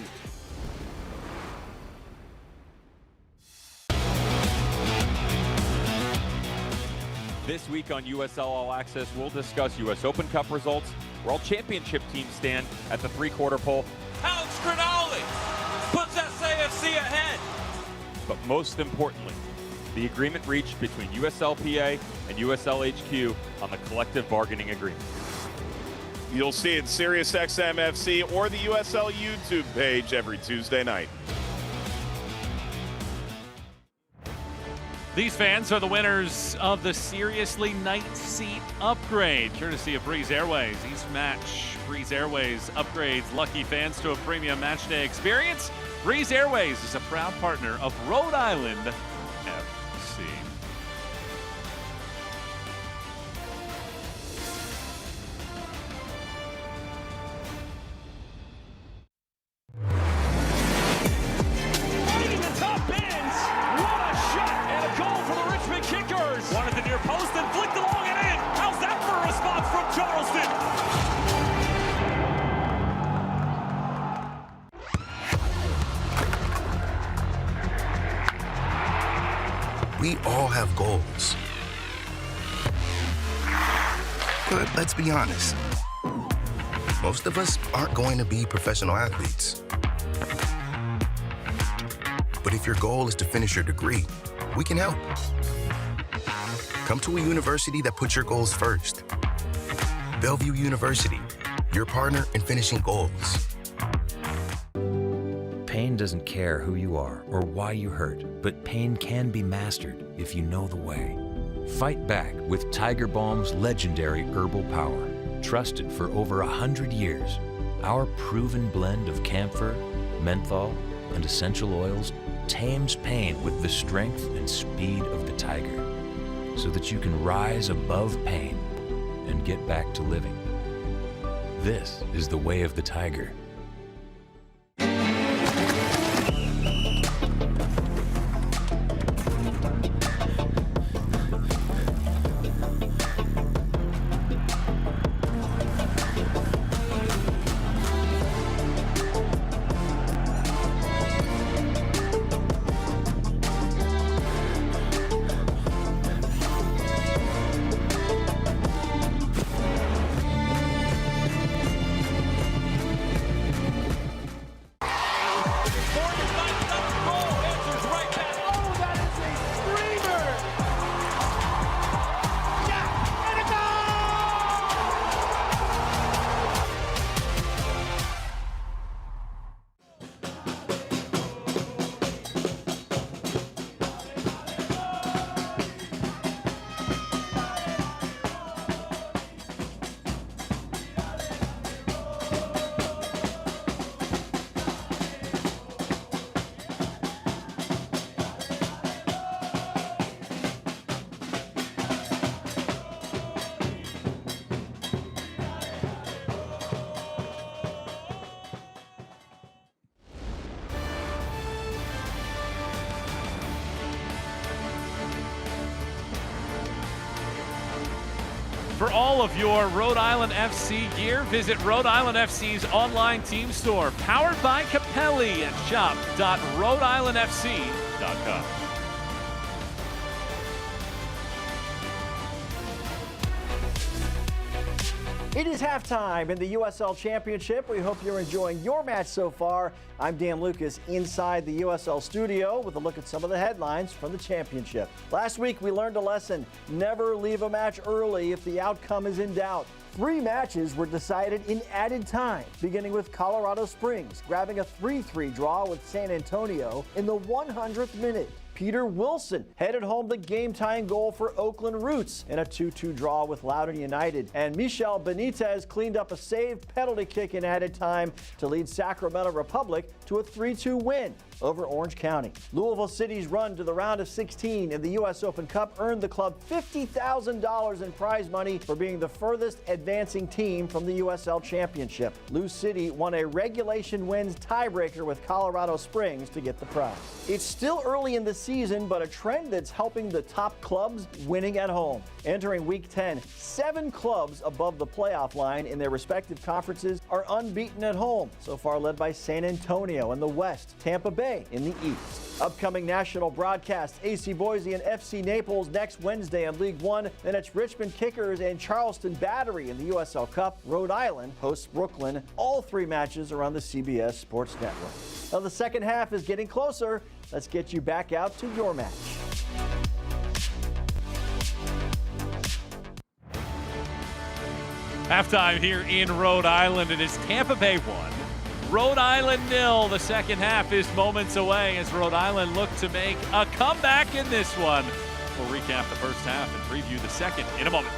This week on USL All Access, we'll discuss U.S. Open Cup results, World Championship teams stand at the three-quarter pole. Alex Grinaldi puts SAFC ahead. But most importantly, the agreement reached between USLPA and USL HQ on the collective bargaining agreement. You'll see it SiriusXM FC or the USL YouTube page every Tuesday night. These fans are the winners of the Seriously Night Seat Upgrade, courtesy of Breeze Airways. Each match, Breeze Airways upgrades lucky fans to a premium matchday experience. Breeze Airways is a proud partner of Rhode Island FC. Leading the top bins. What a shot and a goal for the Richmond Kickers. One at the near post and flicked along and in. How's that for a response from Charleston? We all have goals. But let's be honest, most of us aren't going to be professional athletes. But if your goal is to finish your degree, we can help. Come to a university that puts your goals first. Bellevue University, your partner in finishing goals. Pain doesn't care who you are or why you hurt, but pain can be mastered if you know the way. Fight back with Tiger Balm's legendary herbal power. Trusted for over 100 years, our proven blend of camphor, menthol, and essential oils tames pain with the strength and speed of the tiger, so that you can rise above pain and get back to living. This is the way of the tiger. For all of your Rhode Island FC gear, visit Rhode Island FC's online team store, powered by Capelli at shop.rhodeislandfc.com. It is halftime in the USL Championship. We hope you're enjoying your match so far. I'm Dan Lucas inside the USL studio with a look at some of the headlines from the championship. Last week we learned a lesson: never leave a match early if the outcome is in doubt. 3 matches were decided in added time, beginning with Colorado Springs grabbing a 3-3 draw with San Antonio in the 100th minute. Peter Wilson headed home the game-tying goal for Oakland Roots in a 2-2 draw with Loudoun United. And Michel Benitez cleaned up a saved penalty kick in added time to lead Sacramento Republic to a 3-2 win. over Orange County. Louisville City's run to the round of 16 in the U.S. Open Cup earned the club $50,000 in prize money for being the furthest advancing team from the USL Championship. Lou City won a regulation wins tiebreaker with Colorado Springs to get the prize. It's still early in the season, but a trend that's helping the top clubs winning at home. Entering Week 10, 7 clubs above the playoff line in their respective conferences are unbeaten at home, so far led by San Antonio in the West, Tampa Bay in the East. Upcoming national broadcasts, AC Boise and FC Naples next Wednesday in League One. Then it's Richmond Kickers and Charleston Battery in the USL Cup. Rhode Island hosts Brooklyn. All 3 matches are on the CBS Sports Network. Now the second half is getting closer. Let's get you back out to your match. Halftime here in Rhode Island. It is Tampa Bay 1, Rhode Island 0. The second half is moments away as Rhode Island look to make a comeback in this one. We'll recap the first half and preview the second in a moment.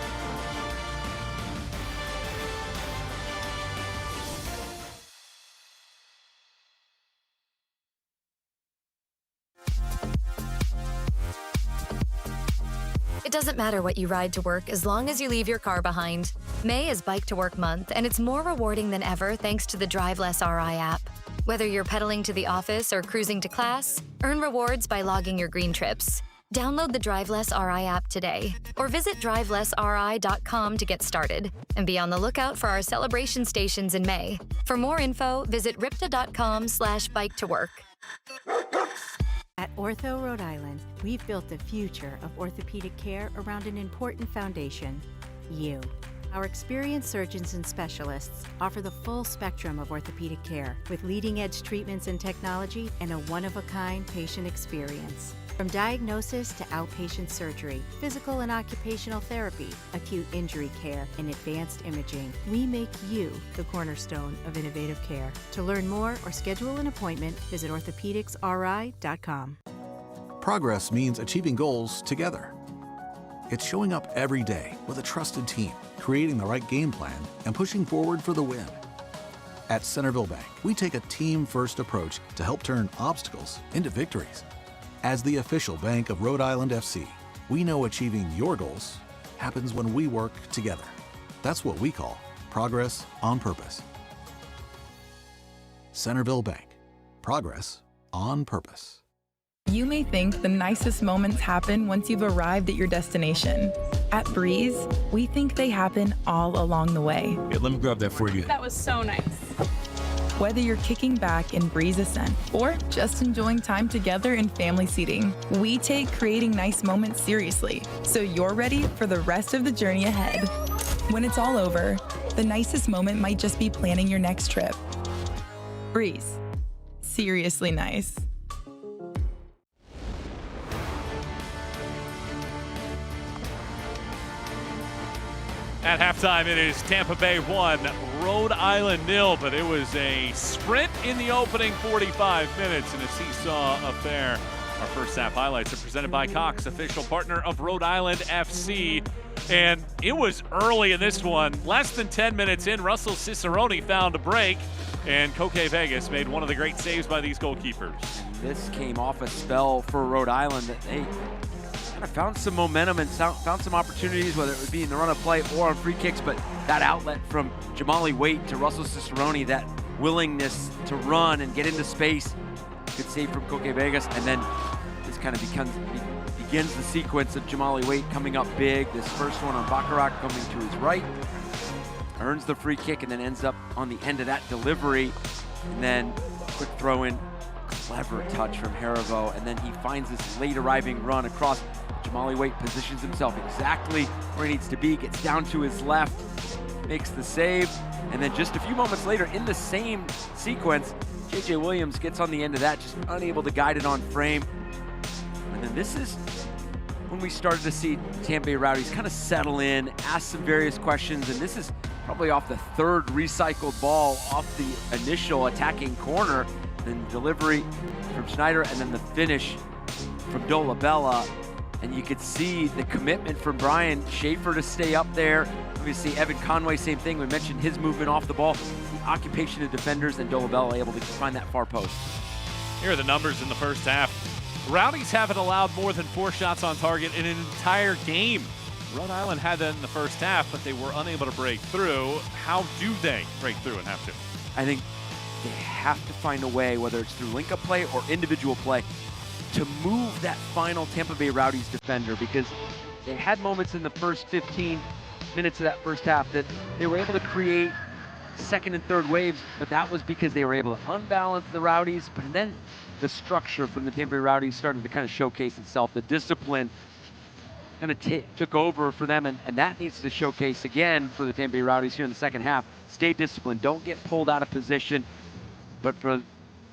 It doesn't matter what you ride to work as long as you leave your car behind. May is Bike to Work Month, and it's more rewarding than ever thanks to the Drive Less RI app. Whether you're pedaling to the office or cruising to class, earn rewards by logging your green trips. Download the Drive Less RI app today, or visit drivelessri.com to get started. And be on the lookout for our celebration stations in May. For more info, visit ripta.com/bike to work. At Ortho Rhode Island, we've built the future of orthopedic care around an important foundation, you. Our experienced surgeons and specialists offer the full spectrum of orthopedic care with leading-edge treatments and technology and a one-of-a-kind patient experience. From diagnosis to outpatient surgery, physical and occupational therapy, acute injury care, and advanced imaging, we make you the cornerstone of innovative care. To learn more or schedule an appointment, visit orthopedicsri.com. Progress means achieving goals together. It's showing up every day with a trusted team, creating the right game plan, and pushing forward for the win. At Centerville Bank, we take a team-first approach to help turn obstacles into victories. As the official bank of Rhode Island FC, we know achieving your goals happens when we work together. That's what we call progress on purpose. Centerville Bank. Progress on purpose. You may think the nicest moments happen once you've arrived at your destination. At Breeze, we think they happen all along the way. Yeah, let me grab that for you. That was so nice. Whether you're kicking back in Breeze Ascent or just enjoying time together in family seating, we take creating nice moments seriously, so you're ready for the rest of the journey ahead. When it's all over, the nicest moment might just be planning your next trip. Breeze. Seriously nice. At halftime, it is Tampa Bay 1, Rhode Island 0, but it was a sprint in the opening 45 minutes in a seesaw affair. Our first half highlights are presented by Cox, official partner of Rhode Island FC. And it was early in this one. Less than 10 minutes in, Russell Cicerone found a break, and Coque Vegas made one of the great saves by these goalkeepers. And this came off a spell for Rhode Island that they kind of found some momentum and found some opportunities, whether it would be in the run of play or on free kicks, but that outlet from Jamali Waite to Russell Cicerone, that willingness to run and get into space, good save from Coque Vegas, and then this kind of begins the sequence of Jamali Waite coming up big. This first one on Baccarat coming to his right, earns the free kick and then ends up on the end of that delivery, and then quick throw in, clever touch from Haribo, and then he finds this late arriving run across. Jamali Waite positions himself exactly where he needs to be, gets down to his left, makes the save, and then just a few moments later in the same sequence, JJ Williams gets on the end of that, just unable to guide it on frame. And then this is when we started to see Tampa Bay Rowdies kind of settle in, ask some various questions, and this is probably off the third recycled ball off the initial attacking corner, then delivery from Schneider, and then the finish from Dolabella. And you could see the commitment from Brian Schaefer to stay up there. Obviously, Evan Conway, same thing. We mentioned his movement off the ball. The occupation of defenders, and Dolabella able to find that far post. Here are the numbers in the first half. Rowdies haven't allowed more than 4 shots on target in an entire game. Rhode Island had that in the first half, but they were unable to break through. How do they break through and have to? I think they have to find a way, whether it's through link-up play or individual play, to move that final Tampa Bay Rowdies defender, because they had moments in the first 15 minutes of that first half that they were able to create second and third waves, but that was because they were able to unbalance the Rowdies. But then the structure from the Tampa Bay Rowdies started to kind of showcase itself. The discipline kind of took over for them, and that needs to showcase again for the Tampa Bay Rowdies here in the second half. Stay disciplined. Don't get pulled out of position. But for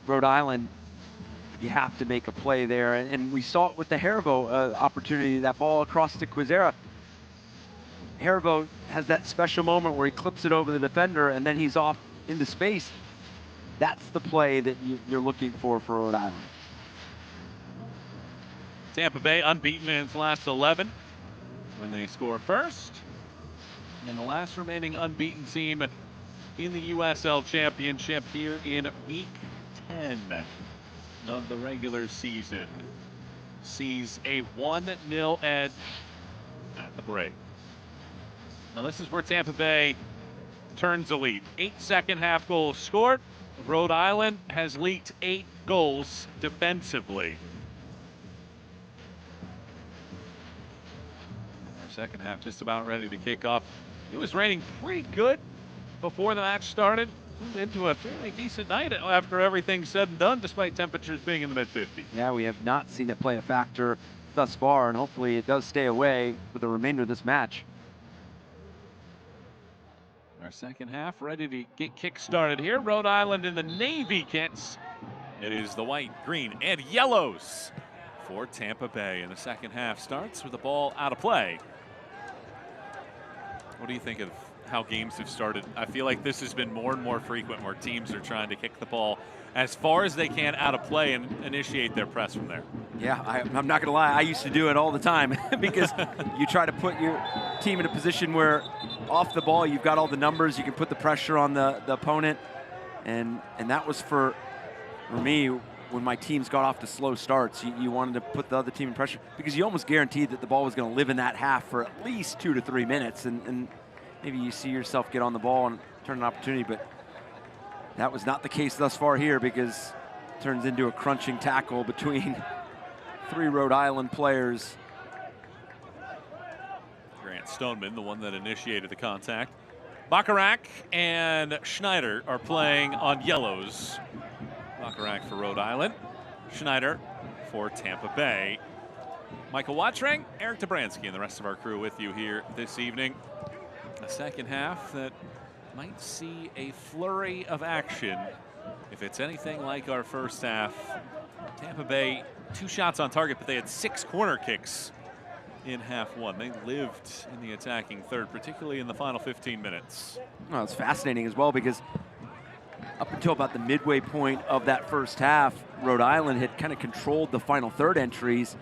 Rhode Island, you have to make a play there. And we saw it with the Haribo opportunity, that ball across to Quizera. Haribo has that special moment where he clips it over the defender and then he's off into space. That's the play that you're looking for Rhode Island. Tampa Bay unbeaten in its last 11 when they score first. And the last remaining unbeaten team in the USL Championship here in week 10 of the regular season sees a 1-0 edge at the break. Now this is where Tampa Bay turns the lead. 8 second half goals scored. Rhode Island has leaked 8 goals defensively. Second half just about ready to kick off. It was raining pretty good before the match started. Into a fairly decent night after everything's said and done, despite temperatures being in the mid-50s. Yeah, we have not seen it play a factor thus far, and hopefully it does stay away for the remainder of this match. Our second half ready to get kick-started here. Rhode Island in the navy kits. It is the white, green, and yellows for Tampa Bay. And the second half starts with the ball out of play. What do you think of how games have started? I feel like this has been more and more frequent where teams are trying to kick the ball as far as they can out of play and initiate their press from there. Yeah, I'm not going to lie. I used to do it all the time because you try to put your team in a position where off the ball you've got all the numbers, you can put the pressure on the opponent. And that was for me when my teams got off to slow starts. You wanted to put the other team in pressure because you almost guaranteed that the ball was going to live in that half for at least 2 to 3 minutes. And maybe you see yourself get on the ball and turn an opportunity, but that was not the case thus far here because it turns into a crunching tackle between 3 Rhode Island players. Grant Stoneman, the one that initiated the contact. Bacharach and Schneider are playing on yellows. Bacharach for Rhode Island, Schneider for Tampa Bay. Michael Watring, Eric Dobransky, and the rest of our crew with you here this evening. A second half that might see a flurry of action. If it's anything like our first half, Tampa Bay 2 shots on target, but they had 6 corner kicks in half one. They lived in the attacking third, particularly in the final 15 minutes. Well, it's fascinating as well because up until about the midway point of that first half, Rhode Island had kind of controlled the final third entries,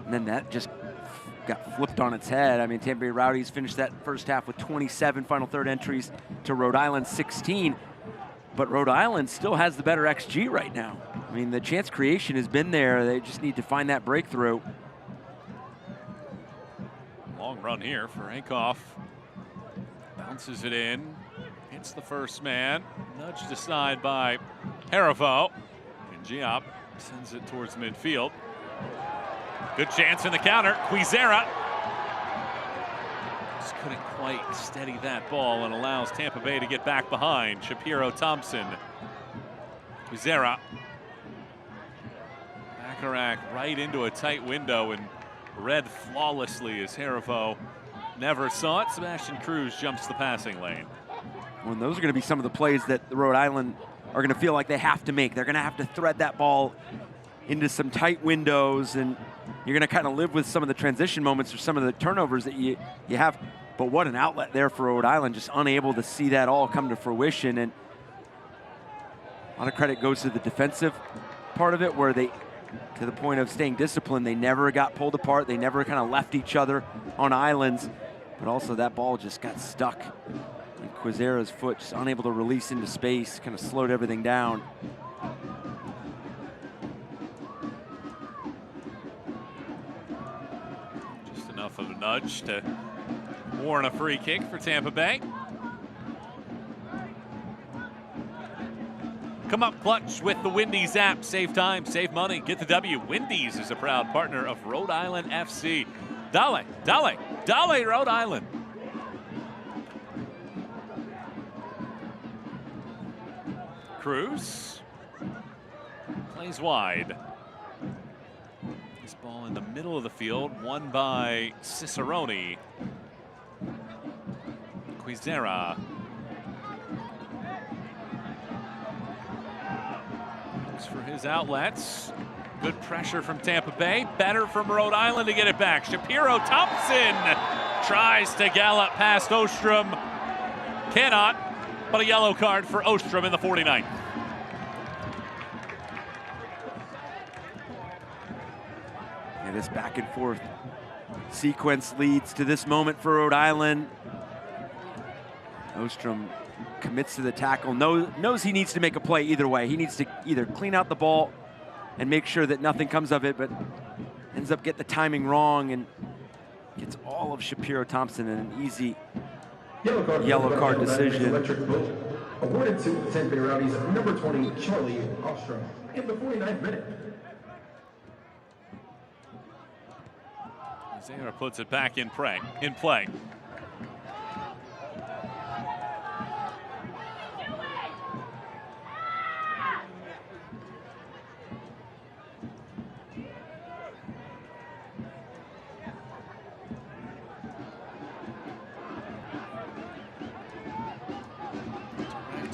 and then that just got flipped on its head. I mean, Tampa Bay Rowdies finished that first half with 27 final third entries to Rhode Island 16, but Rhode Island still has the better XG right now. I mean, the chance creation has been there. They just need to find that breakthrough. Long run here for Akoff. Bounces it in. Hits the first man. Nudged aside by Haribo. And Giop sends it towards midfield. Good chance in the counter. Quizera just couldn't quite steady that ball and allows Tampa Bay to get back behind. Shapiro Thompson. Quizera. Bacharach right into a tight window and read flawlessly as Haribo never saw it. Sebastian Cruz jumps the passing lane. Well, and those are going to be some of the plays that the Rhode Island are going to feel like they have to make. They're going to have to thread that ball into some tight windows, and you're going to kind of live with some of the transition moments or some of the turnovers that you have. But what an outlet there for Rhode Island, just unable to see that all come to fruition. And a lot of credit goes to the defensive part of it, where they, to the point of staying disciplined, they never got pulled apart. They never kind of left each other on islands. But also that ball just got stuck. And Quizera's foot just unable to release into space, kind of slowed everything down. enough of a nudge to warrant a free kick for Tampa Bay. Come up clutch with the Wendy's app. Save time, save money, get the W. Wendy's is a proud partner of Rhode Island FC. Dale, Rhode Island. Cruz plays wide. This ball in the middle of the field, won by Cicerone. Quizera. Looks for his outlets. Good pressure from Tampa Bay. Better from Rhode Island to get it back. Shapiro Thompson tries to gallop past Ostrom. Cannot, but a yellow card for Ostrom in the 49th. And this back and forth sequence leads to this moment for Rhode Island. Ostrom commits to the tackle, knows he needs to make a play either way. He needs to either clean out the ball and make sure that nothing comes of it, but ends up getting the timing wrong and gets all of Shapiro Thompson in an easy yellow card decision. Awarded to the Tampa Bay Rowdies, number 20, Charlie Ostrom, in the 49th minute. Zara puts it back in play.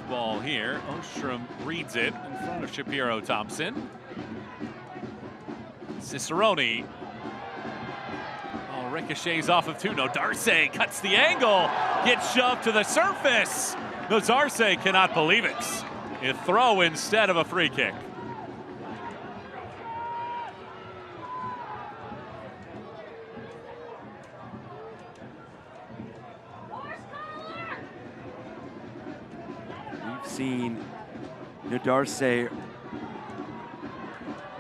Ball here. Ostrom reads it in front of Shapiro Thompson. Cicerone. Ball ricochets off of two. Darce cuts the angle. Gets shoved to the surface. Darce cannot believe it. A throw instead of a free kick. Seen Darce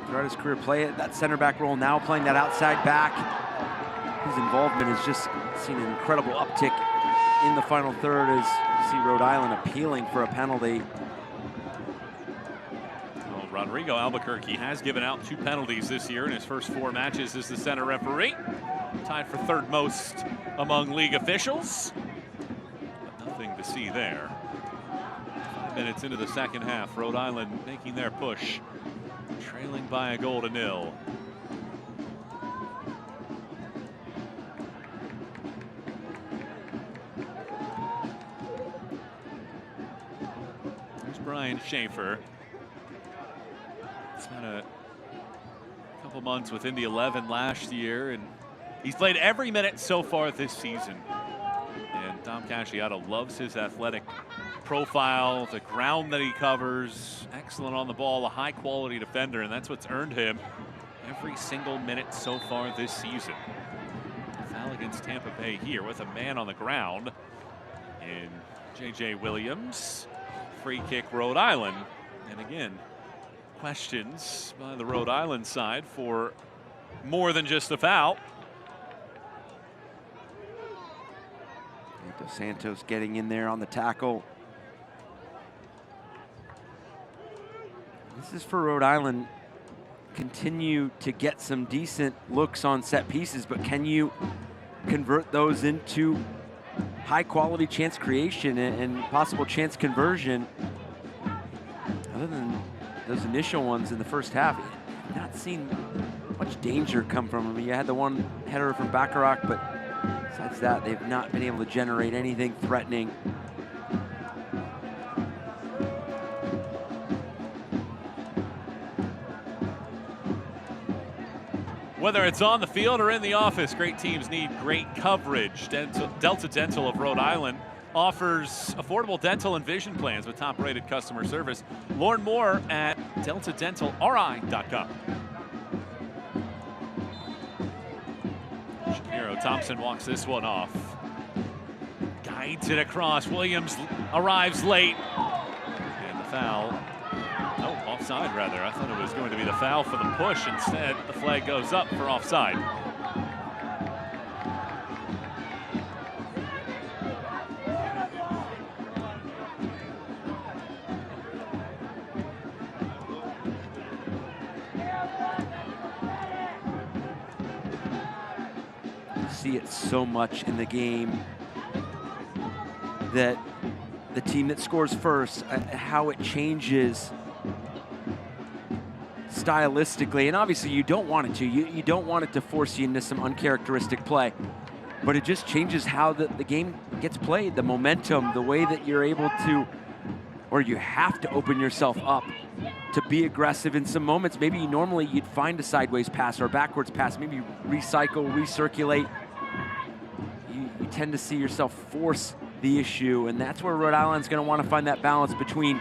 throughout his career play it, that center back role, now playing that outside back. His involvement has just seen an incredible uptick in the final third as you see Rhode Island appealing for a penalty. Well, Rodrigo Albuquerque has given out 2 penalties this year in his first 4 matches as the center referee. Tied for 3rd most among league officials. But nothing to see there. 5 minutes into the second half, Rhode Island making their push, trailing by a goal to 0. There's Brian Schaefer. Spent a couple months with Indy 11 last year, and he's played every minute so far this season. And Tom Casciato loves his athletic profile, the ground that he covers, excellent on the ball, a high quality defender, and that's what's earned him every single minute so far this season. Foul against Tampa Bay here with a man on the ground in J.J. Williams. Free kick Rhode Island, and again, questions by the Rhode Island side for more than just a foul. Dos Santos getting in there on the tackle. This is for Rhode Island. Continue to get some decent looks on set pieces, but can you convert those into high quality chance creation and possible chance conversion? Other than those initial ones in the first half, not seen much danger come from them. You had the one header from Bacharach, but besides that, they've not been able to generate anything threatening. Whether it's on the field or in the office, great teams need great coverage. Delta Dental of Rhode Island offers affordable dental and vision plans with top-rated customer service. Learn more at deltadentalri.com. Shapiro Thompson walks this one off. Guides it across. Williams arrives late. And the foul. Oh, offside rather. I thought it was going to be the foul for the push. Instead, the flag goes up for offside. see it so much in the game that the team that scores first, how it changes stylistically. And obviously you don't want it to. You don't want it to force you into some uncharacteristic play. But it just changes how the game gets played, the momentum, the way that you're able to, or you have to open yourself up to be aggressive in some moments. Maybe normally you'd find a sideways pass or a backwards pass, maybe recycle, recirculate. You tend to see yourself force the issue, and that's where Rhode Island's going to want to find that balance between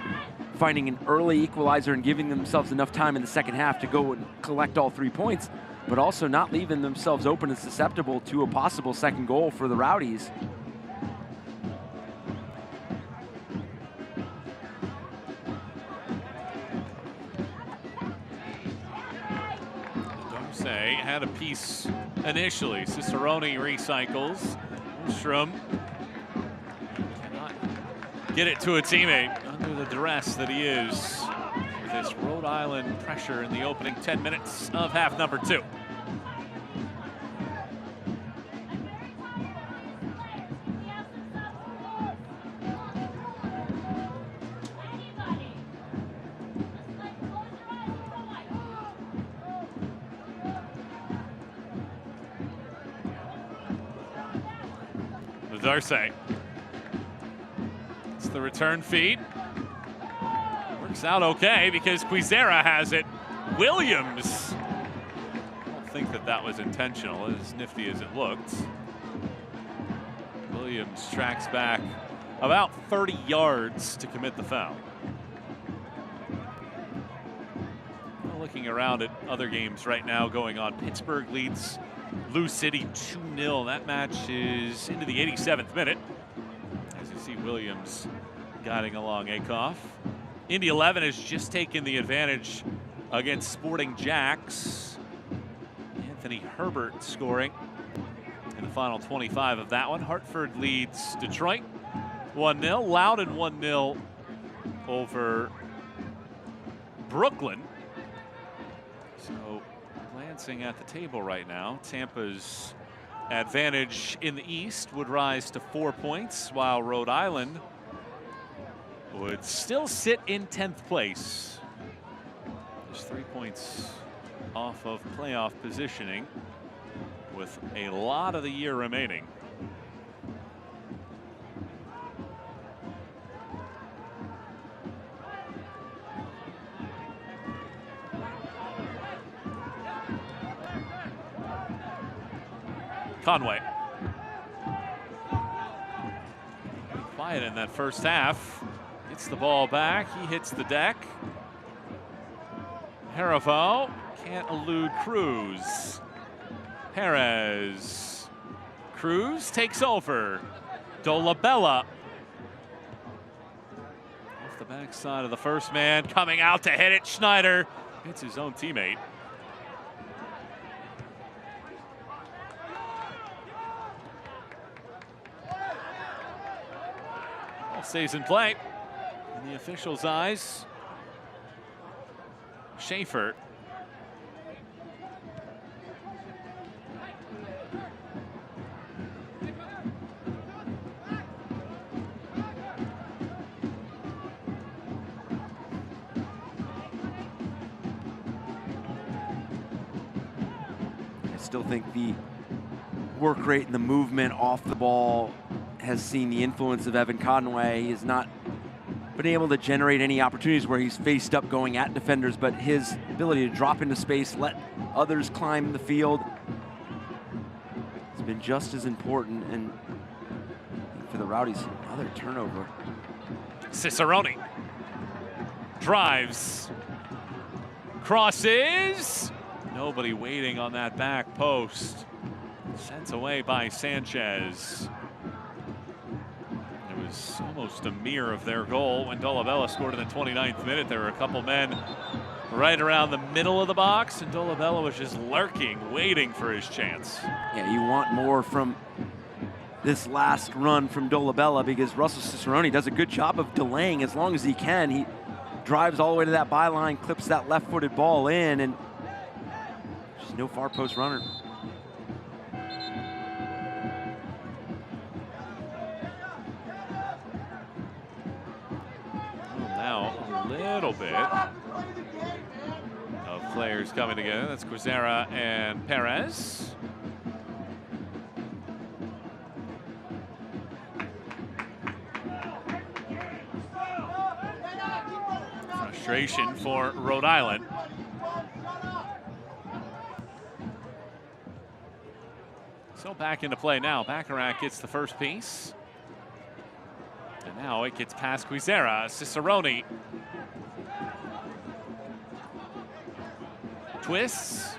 finding an early equalizer and giving themselves enough time in the second half to go and collect all 3 points, but also not leaving themselves open and susceptible to a possible second goal for the Rowdies. Dorsey had a piece initially. Cicerone recycles. Strom cannot get it to a teammate under the duress that he is with this Rhode Island pressure in the opening 10 minutes of half number 2. Darcy. It's the return feed. Works out okay because Quizera has it. Williams. I don't think that was intentional, as nifty as it looked. Williams tracks back about 30 yards to commit the foul. Looking around at other games right now going on, Pittsburgh leads Lou City 2-0. That match is into the 87th minute. As you see Williams guiding along Akoff. Indy 11 has just taken the advantage against Sporting Jacks. Anthony Herbert scoring in the final 25 of that one. Hartford leads Detroit 1-0. Loudon 1-0 over Brooklyn. So glancing at the table right now, Tampa's advantage in the East would rise to 4 points, while Rhode Island would still sit in 10th place. Just 3 points off of playoff positioning with a lot of the year remaining. Conway. Quiet in that first half. Gets the ball back. He hits the deck. Haravo can't elude Cruz. Perez. Cruz takes over. Dolabella. Off the backside of the first man. Coming out to hit it. Schneider hits his own teammate. Stays in play. In the official's eyes, Schaefer. I still think the work rate and the movement off the ball has seen the influence of Evan Conway. He has not been able to generate any opportunities where he's faced up going at defenders, but his ability to drop into space, let others climb the field, has been just as important. And for the Rowdies, another turnover. Cicerone drives, crosses. Nobody waiting on that back post. Sent away by Sanchez. Almost a mirror of their goal when Dolabella scored in the 29th minute. There were a couple men right around the middle of the box, and Dolabella was just lurking, waiting for his chance. Yeah, you want more from this last run from Dolabella because Russell Cicerone does a good job of delaying as long as he can. He drives all the way to that byline, clips that left-footed ball in, and just no far post runner. little bit of players coming together. That's Quizera and Perez. Frustration for Rhode Island. So back into play now. Bacharach gets the first piece. And now it gets past Quizera. Cicerone. Twists.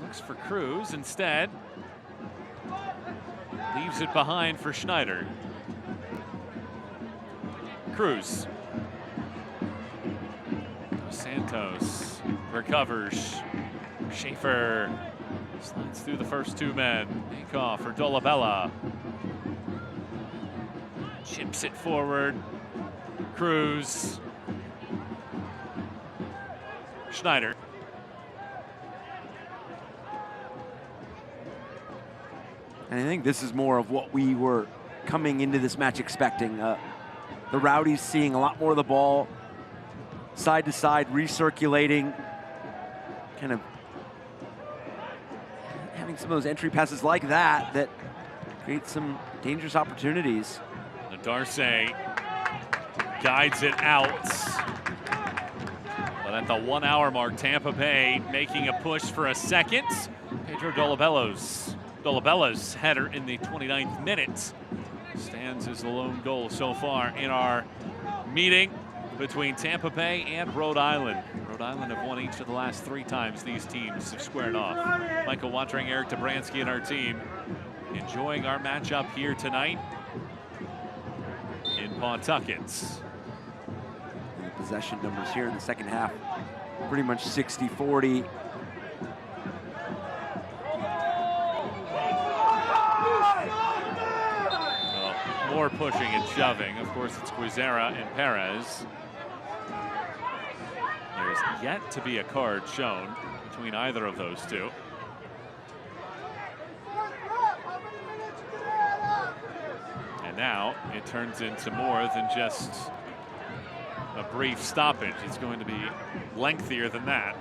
Looks for Cruz instead. Leaves it behind for Schneider. Cruz. Santos recovers. Schaefer slides through the first two men. Takeoff for Dolabella. Chips it forward. Cruz. Schneider. And I think this is more of what we were coming into this match expecting. The Rowdies seeing a lot more of the ball side to side, recirculating, kind of having some of those entry passes like that create some dangerous opportunities. Darce guides it out. But at the 1 hour mark, Tampa Bay making a push for a second. Pedro Dolabella's header in the 29th minute stands as the lone goal so far in our meeting between Tampa Bay and Rhode Island. Rhode Island have won each of the last 3 times these teams have squared off. Michael Watring, Eric Dobransky, and our team enjoying our matchup here tonight in Pawtucket. And the possession numbers here in the second half, pretty much 60-40. More pushing and shoving. Of course, it's Quizera and Perez. There's yet to be a card shown between either of those two. And now it turns into more than just a brief stoppage. It's going to be lengthier than that.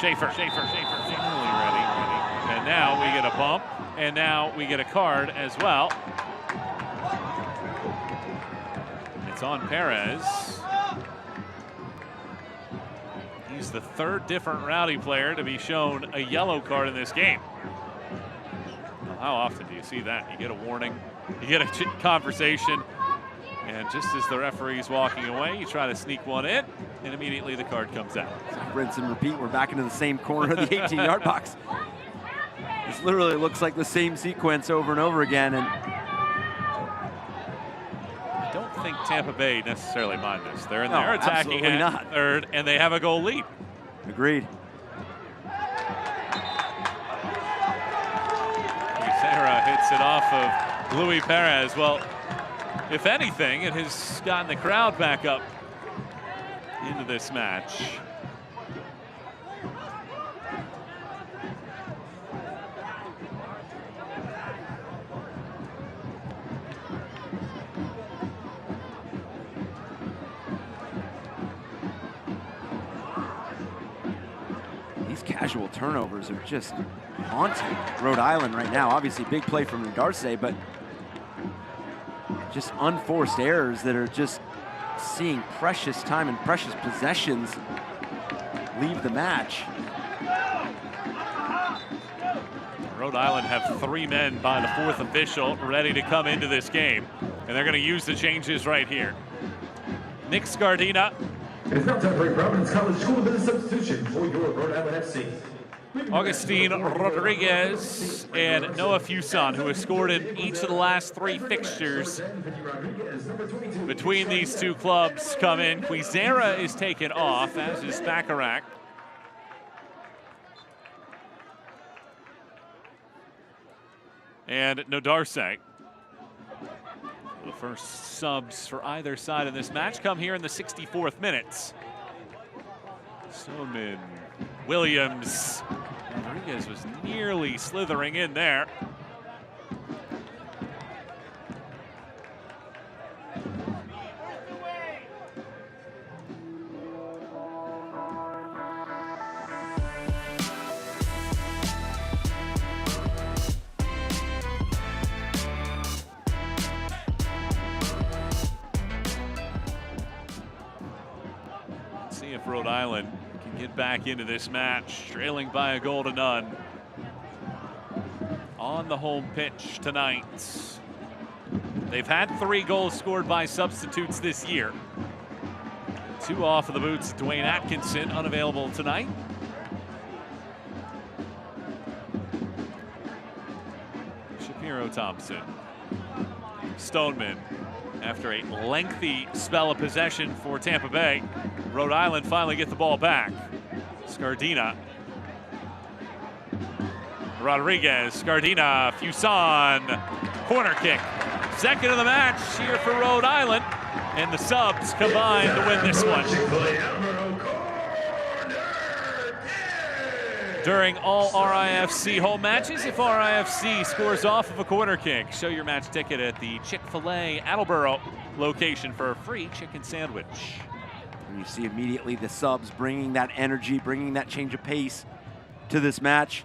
Schaefer, finally ready. And now we get a bump, and now we get a card as well. It's on Perez. He's the 3rd different Rowdy player to be shown a yellow card in this game. Well, how often do you see that? You get a warning, you get a conversation, and just as the referee's walking away, you try to sneak one in, and immediately the card comes out. Rinse and repeat, we're back into the same corner of the 18-yard box. This literally looks like the same sequence over and over again. And I don't think Tampa Bay necessarily mind this. They're in there attacking at 3rd, and they have a goal lead. Agreed. Quizera hits it off of Luis Perez. Well, if anything, it has gotten the crowd back up into this match. Casual turnovers are just haunting Rhode Island right now. Obviously, big play from Darce, but just unforced errors that are just seeing precious time and precious possessions leave the match. Rhode Island have 3 men by the 4th official ready to come into this game, and they're going to use the changes right here. Nick Scardina. It's now time for a Providence College School of Business substitution for your Rhode Island FC. Augustine Rodriguez and Noah Fuson, who has scored in each of the last 3 fixtures between these two clubs, come in. Quizera is taken off, as is Bacharach. And Nodarse. The first subs for either side in this match come here in the 64th minute. Soman, Williams. Rodriguez was nearly slithering in there. See if Rhode Island can get back into this match, trailing by a goal to none. On the home pitch tonight. They've had 3 goals scored by substitutes this year. 2 off of the boots. Dwayne Atkinson unavailable tonight. Shapiro Thompson. Stoneman. After a lengthy spell of possession for Tampa Bay, Rhode Island finally get the ball back. Scardina. Rodriguez, Scardina, Fuson, corner kick. Second of the match here for Rhode Island, and the subs combine to win this one. During all RIFC home matches, if RIFC scores off of a corner kick, show your match ticket at the Chick-fil-A Attleboro location for a free chicken sandwich. And you see immediately the subs bringing that energy, bringing that change of pace to this match.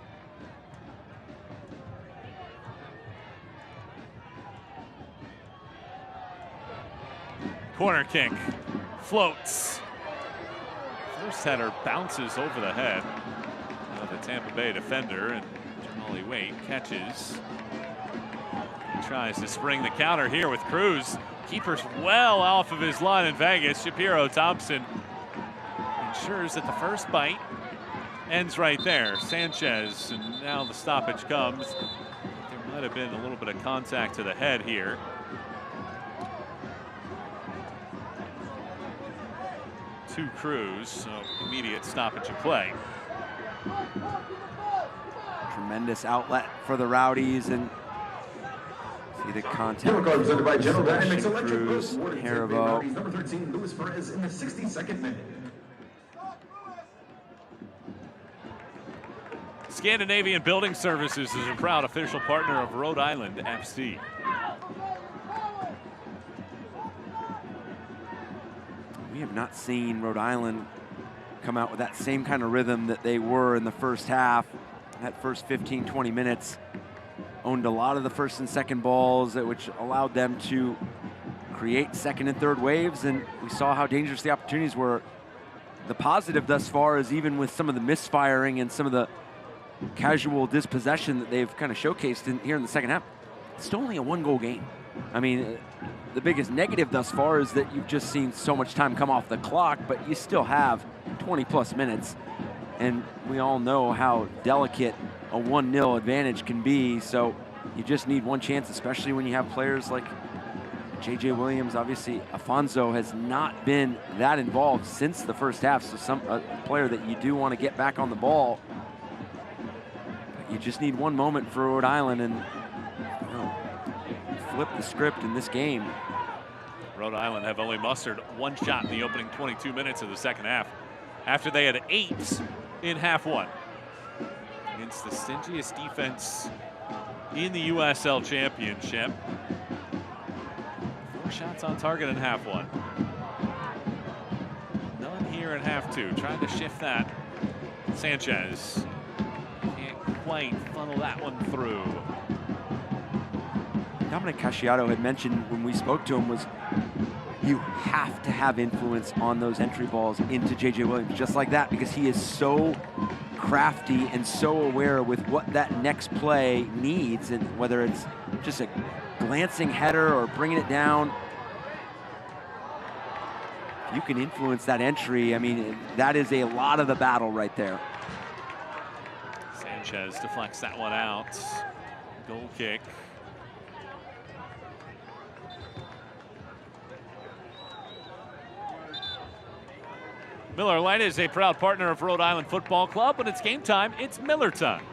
Corner kick, floats. First header bounces over the head of the Tampa Bay defender, and Jamali Waite catches. He tries to spring the counter here with Cruz. Keeper's well off of his line in Vegas. Shapiro Thompson ensures that the first bite ends right there. Sanchez, and now the stoppage comes. There might have been a little bit of contact to the head here. To Cruz, so immediate stoppage of play. Tremendous outlet for the Rowdies, and see the contact. Represented by General Dynamics Electric Cruz, Rowdies, Haribo. number 13, Luis Perez in the 62nd minute. Scandinavian Building Services is a proud official partner of Rhode Island FC. We have not seen Rhode Island come out with that same kind of rhythm that they were in the first half. That first 15, 20 minutes owned a lot of the first and second balls, which allowed them to create second and third waves, and we saw how dangerous the opportunities were. The positive thus far is even with some of the misfiring and some of the casual dispossession that they've kind of showcased here in the second half, it's still only a 1-goal game. I mean, the biggest negative thus far is that you've just seen so much time come off the clock, but you still have 20+ minutes. And we all know how delicate a 1-0 advantage can be. So you just need one chance, especially when you have players like J.J. Williams. Obviously, Afonso has not been that involved since the first half. So a player that you do want to get back on the ball. But you just need one moment for Rhode Island and flip the script in this game. Rhode Island have only mustered 1 shot in the opening 22 minutes of the second half, after they had 8 in half 1. Against the stingiest defense in the USL Championship. 4 shots on target in half 1. None here in half 2. Trying to shift that. Sanchez can't quite funnel that one through. Dominic Casciato had mentioned when we spoke to him was you have to have influence on those entry balls into J.J. Williams, just like that, because he is so crafty and so aware with what that next play needs, and whether it's just a glancing header or bringing it down. If you can influence that entry, I mean, that is a lot of the battle right there. Sanchez deflects that one out. Goal kick. Miller Lite is a proud partner of Rhode Island Football Club. When it's game time, it's Miller time.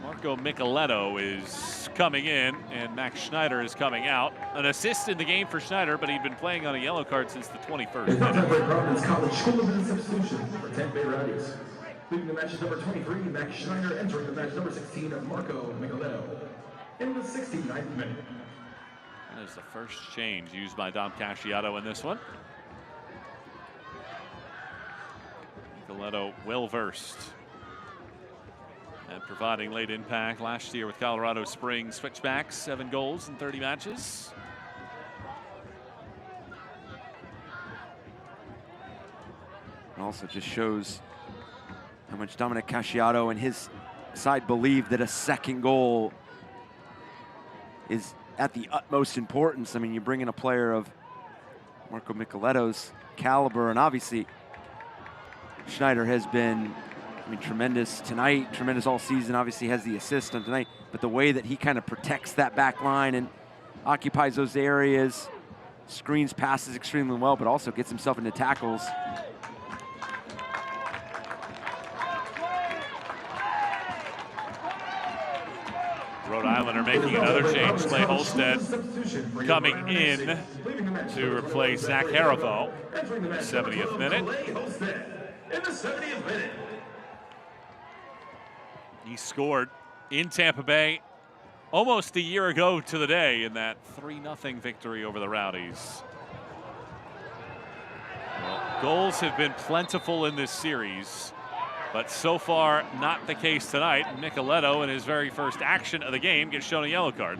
Marco Micheletto is coming in, and Max Schneider is coming out. An assist in the game for Schneider, but he'd been playing on a yellow card since the 21st. Tampa Bay Providence College School substitution for Tampa Bay Rowdies. Leaving the match is number 23, Max Schneider, entering the match number 16, Marco Micheletto. In the 69th minute. That is the first change used by Dom Casciato in this one. Micheletto well-versed at providing late impact. Last year with Colorado Springs Switchbacks, 7 goals in 30 matches. It also just shows how much Dominic Casciato and his side believe that a second goal is at the utmost importance. I mean, you bring in a player of Marco Micheletto's caliber, and obviously Schneider has been, I mean, tremendous tonight, tremendous all season. Obviously has the assist on tonight, but the way that he kind of protects that back line and occupies those areas, screens passes extremely well, but also gets himself into tackles. Rhode Island are making another change. Clay Holstead coming in to replace Zach Haribo. 70th minute. He scored in Tampa Bay almost a year ago to the day in that 3-0 victory over the Rowdies. Well, goals have been plentiful in this series, but so far not the case tonight. Micheletto, in his very first action of the game, gets shown a yellow card.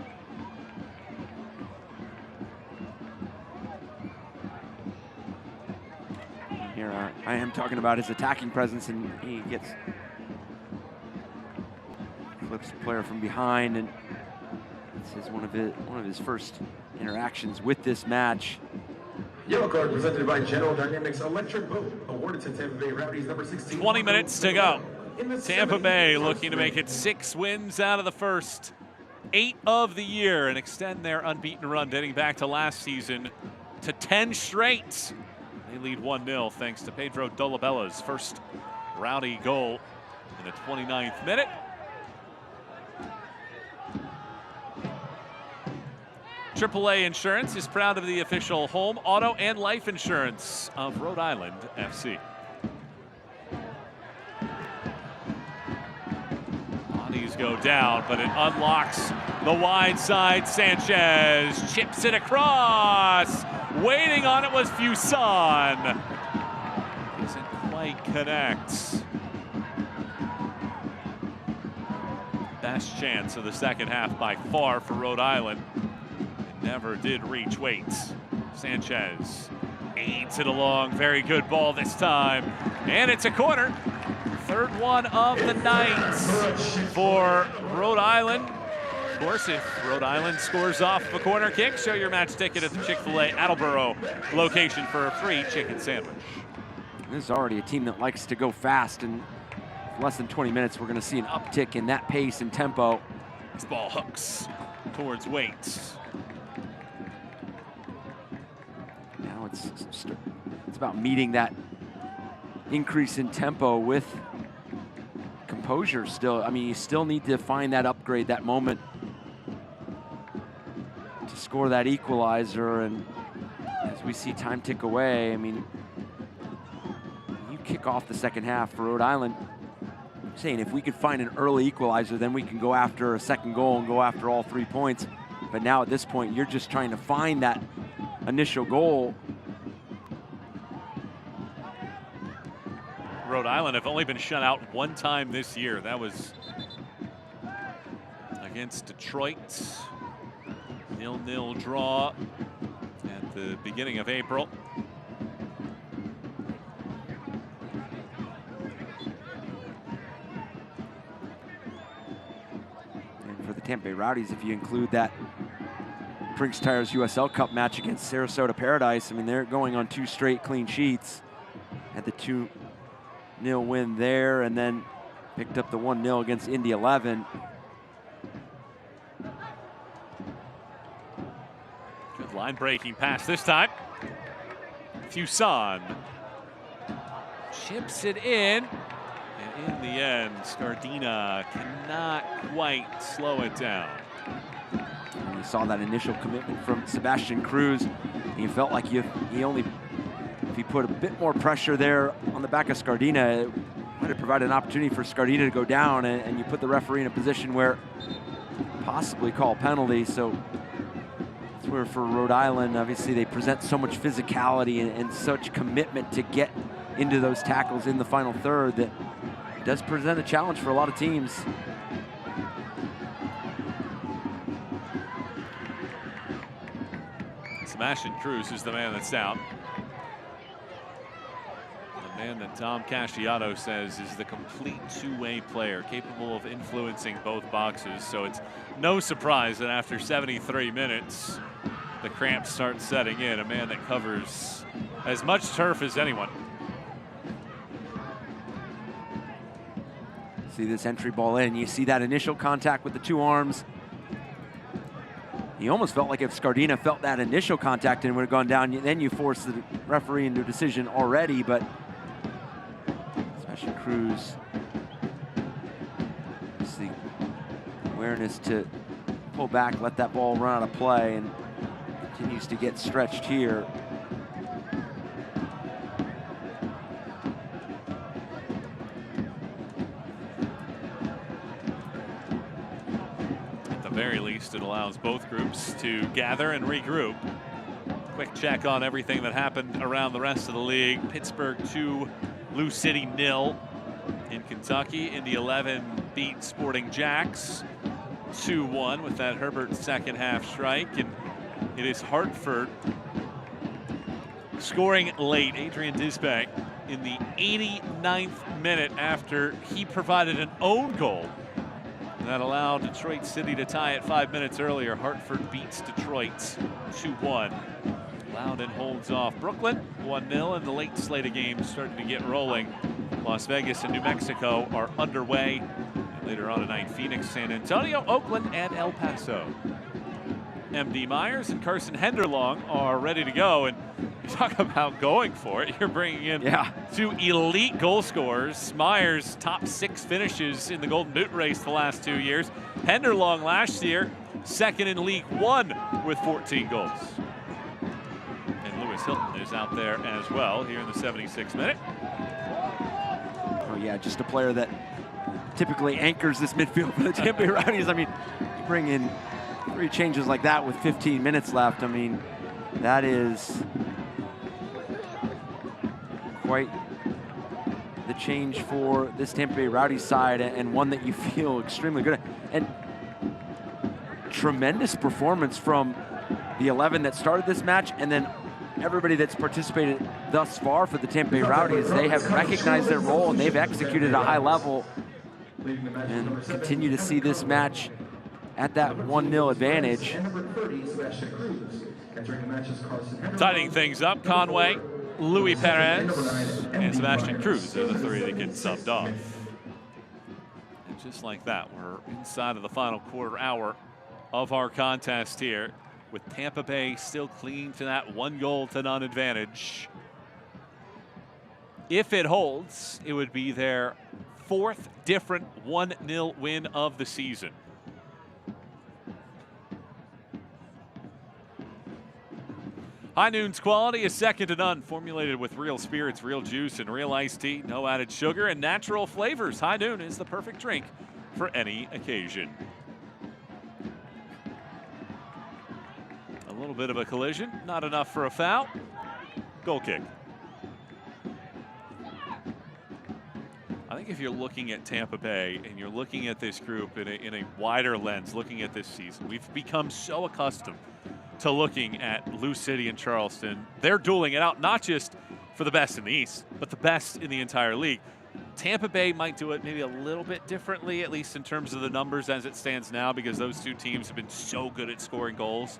Here I am talking about his attacking presence, and he flips the player from behind, and this is one of his first interactions with this match. Yellow card presented by General Dynamics Electric Boat, awarded to Tampa Bay Rowdies number 16. 20 minutes to go. Tampa Bay looking to make it 6 wins out of the first 8 of the year and extend their unbeaten run dating back to last season to 10 straight. They lead 1-0 thanks to Pedro Dolabella's first Rowdy goal in the 29th minute. AAA Insurance is proud of the official home, auto, and life insurance of Rhode Island FC. Bodies go down, but it unlocks the wide side. Sanchez chips it across. Waiting on it was Fuson. Doesn't quite connect. Best chance of the second half by far for Rhode Island. Never did reach Waits. Sanchez aids it along. Very good ball this time. And it's a corner. Third one of the night for Rhode Island. Of course, if Rhode Island scores off a corner kick, show your match ticket at the Chick-fil-A Attleboro location for a free chicken sandwich. This is already a team that likes to go fast, and in less than 20 minutes, we're going to see an uptick in that pace and tempo. This ball hooks towards Waits. Now it's about meeting that increase in tempo with composure still. I mean, you still need to find that upgrade, that moment to score that equalizer. And as we see time tick away, I mean, you kick off the second half for Rhode Island. I'm saying if we could find an early equalizer, then we can go after a second goal and go after all 3 points. But now at this point, you're just trying to find that initial goal. Rhode Island have only been shut out one time this year. That was against Detroit. 0-0 draw at the beginning of April. And for the Tampa Bay Rowdies, if you include that Brinks Tires USL Cup match against Sarasota Paradise, I mean, they're going on 2 straight clean sheets. Had the 2-0 win there, and then picked up the 1-0 against Indy 11. Good line breaking pass this time. Fuson chips it in, and in the end, Scardina cannot quite slow it down. And you saw that initial commitment from Sebastian Cruz. He felt like if he put a bit more pressure there on the back of Scardina, it might have provided an opportunity for Scardina to go down, and you put the referee in a position where possibly call a penalty. So that's where for Rhode Island, obviously they present so much physicality and such commitment to get into those tackles in the final third that it does present a challenge for a lot of teams. Sebastian Cruz is the man that's down. man that Tom Casciato says is the complete two-way player, capable of influencing both boxes. So it's no surprise that after 73 minutes, the cramps start setting in. A man that covers as much turf as anyone. See this entry ball in. You see that initial contact with the two arms. You almost felt like if Scardina felt that initial contact and would have gone down, then you force the referee into a decision already, but Sebastian Cruz just the awareness to pull back, let that ball run out of play, and continues to get stretched here. Very least, it allows both groups to gather and regroup. Quick check on everything that happened around the rest of the league. Pittsburgh 2, Lou City 0. In Kentucky, Indy 11 beat Sporting Jacks 2-1 with that Herbert second half strike. And it is Hartford scoring late. Adrian Disbank in the 89th minute after he provided an own goal that allowed Detroit City to tie it 5 minutes earlier. Hartford beats Detroit 2-1. Loudon holds off Brooklyn 1-0, and the late slate of games starting to get rolling. Las Vegas and New Mexico are underway. And later on tonight, Phoenix, San Antonio, Oakland, and El Paso. MD Myers and Carson Henderlong are ready to go, and you talk about going for it. You're bringing in two elite goal scorers. Myers, top 6 finishes in the Golden Boot race the last 2 years. Henderlong last year, second in League One with 14 goals. And Lewis Hilton is out there as well here in the 76th minute. Oh yeah, just a player that typically anchors this midfield for the Tampa Bay Rowdies. I mean, you bring in 3 changes like that with 15 minutes left. I mean, that is quite the change for this Tampa Bay Rowdies side, and one that you feel extremely good at. And tremendous performance from the 11 that started this match, and then everybody that's participated thus far for the Tampa Bay Rowdies. They have recognized their role and they've executed at a high level, and continue to see this match at that 1-0 advantage. Tidying things up, Conway, Louis Perez, and Sebastian Cruz are the 3 that get subbed off. And just like that, we're inside of the final quarter hour of our contest here, with Tampa Bay still clinging to that 1-0-0 advantage. If it holds, it would be their 4th different 1-0 win of the season. High Noon's quality is second to none. Formulated with real spirits, real juice, and real iced tea. No added sugar and natural flavors. High Noon is the perfect drink for any occasion. A little bit of a collision. Not enough for a foul. Goal kick. I think if you're looking at Tampa Bay and you're looking at this group in a wider lens, looking at this season, we've become so accustomed to looking at Lou City and Charleston. They're dueling it out, not just for the best in the East, but the best in the entire league. Tampa Bay might do it maybe a little bit differently, at least in terms of the numbers as it stands now, because those 2 teams have been so good at scoring goals.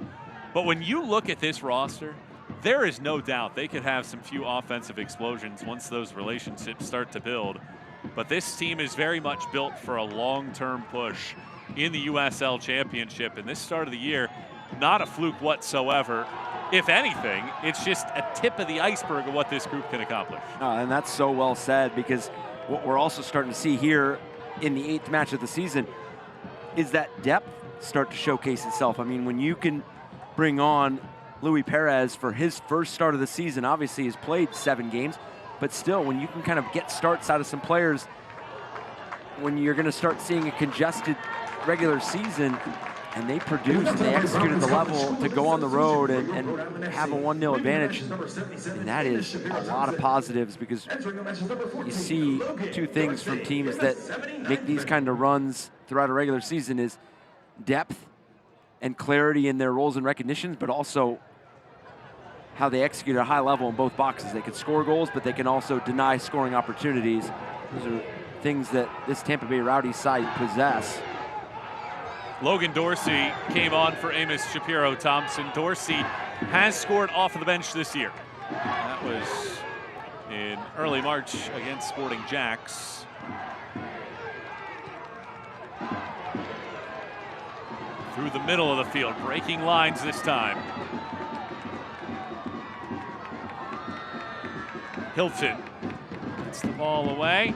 But when you look at this roster, there is no doubt they could have some few offensive explosions once those relationships start to build. But this team is very much built for a long-term push in the USL Championship. And this start of the year, not a fluke whatsoever. If anything, it's just a tip of the iceberg of what this group can accomplish. And that's so well said, because what we're also starting to see here in the 8th match of the season is that depth start to showcase itself. I mean, when you can bring on Louis Perez for his first start of the season, obviously he's played 7 games, but still, when you can kind of get starts out of some players, when you're going to start seeing a congested regular season, and they produced and they executed the level to go on the road and have a 1-0 advantage. And that is a lot of positives, because you see 2 things from teams that make these kind of runs throughout a regular season is depth and clarity in their roles and recognitions, but also how they execute at a high level in both boxes. They can score goals, but they can also deny scoring opportunities. Those are things that this Tampa Bay Rowdies side possess. Logan Dorsey came on for Amos Shapiro-Thompson. Dorsey has scored off of the bench this year. That was in early March against Sporting Jacks. Through the middle of the field, breaking lines this time. Hilton gets the ball away.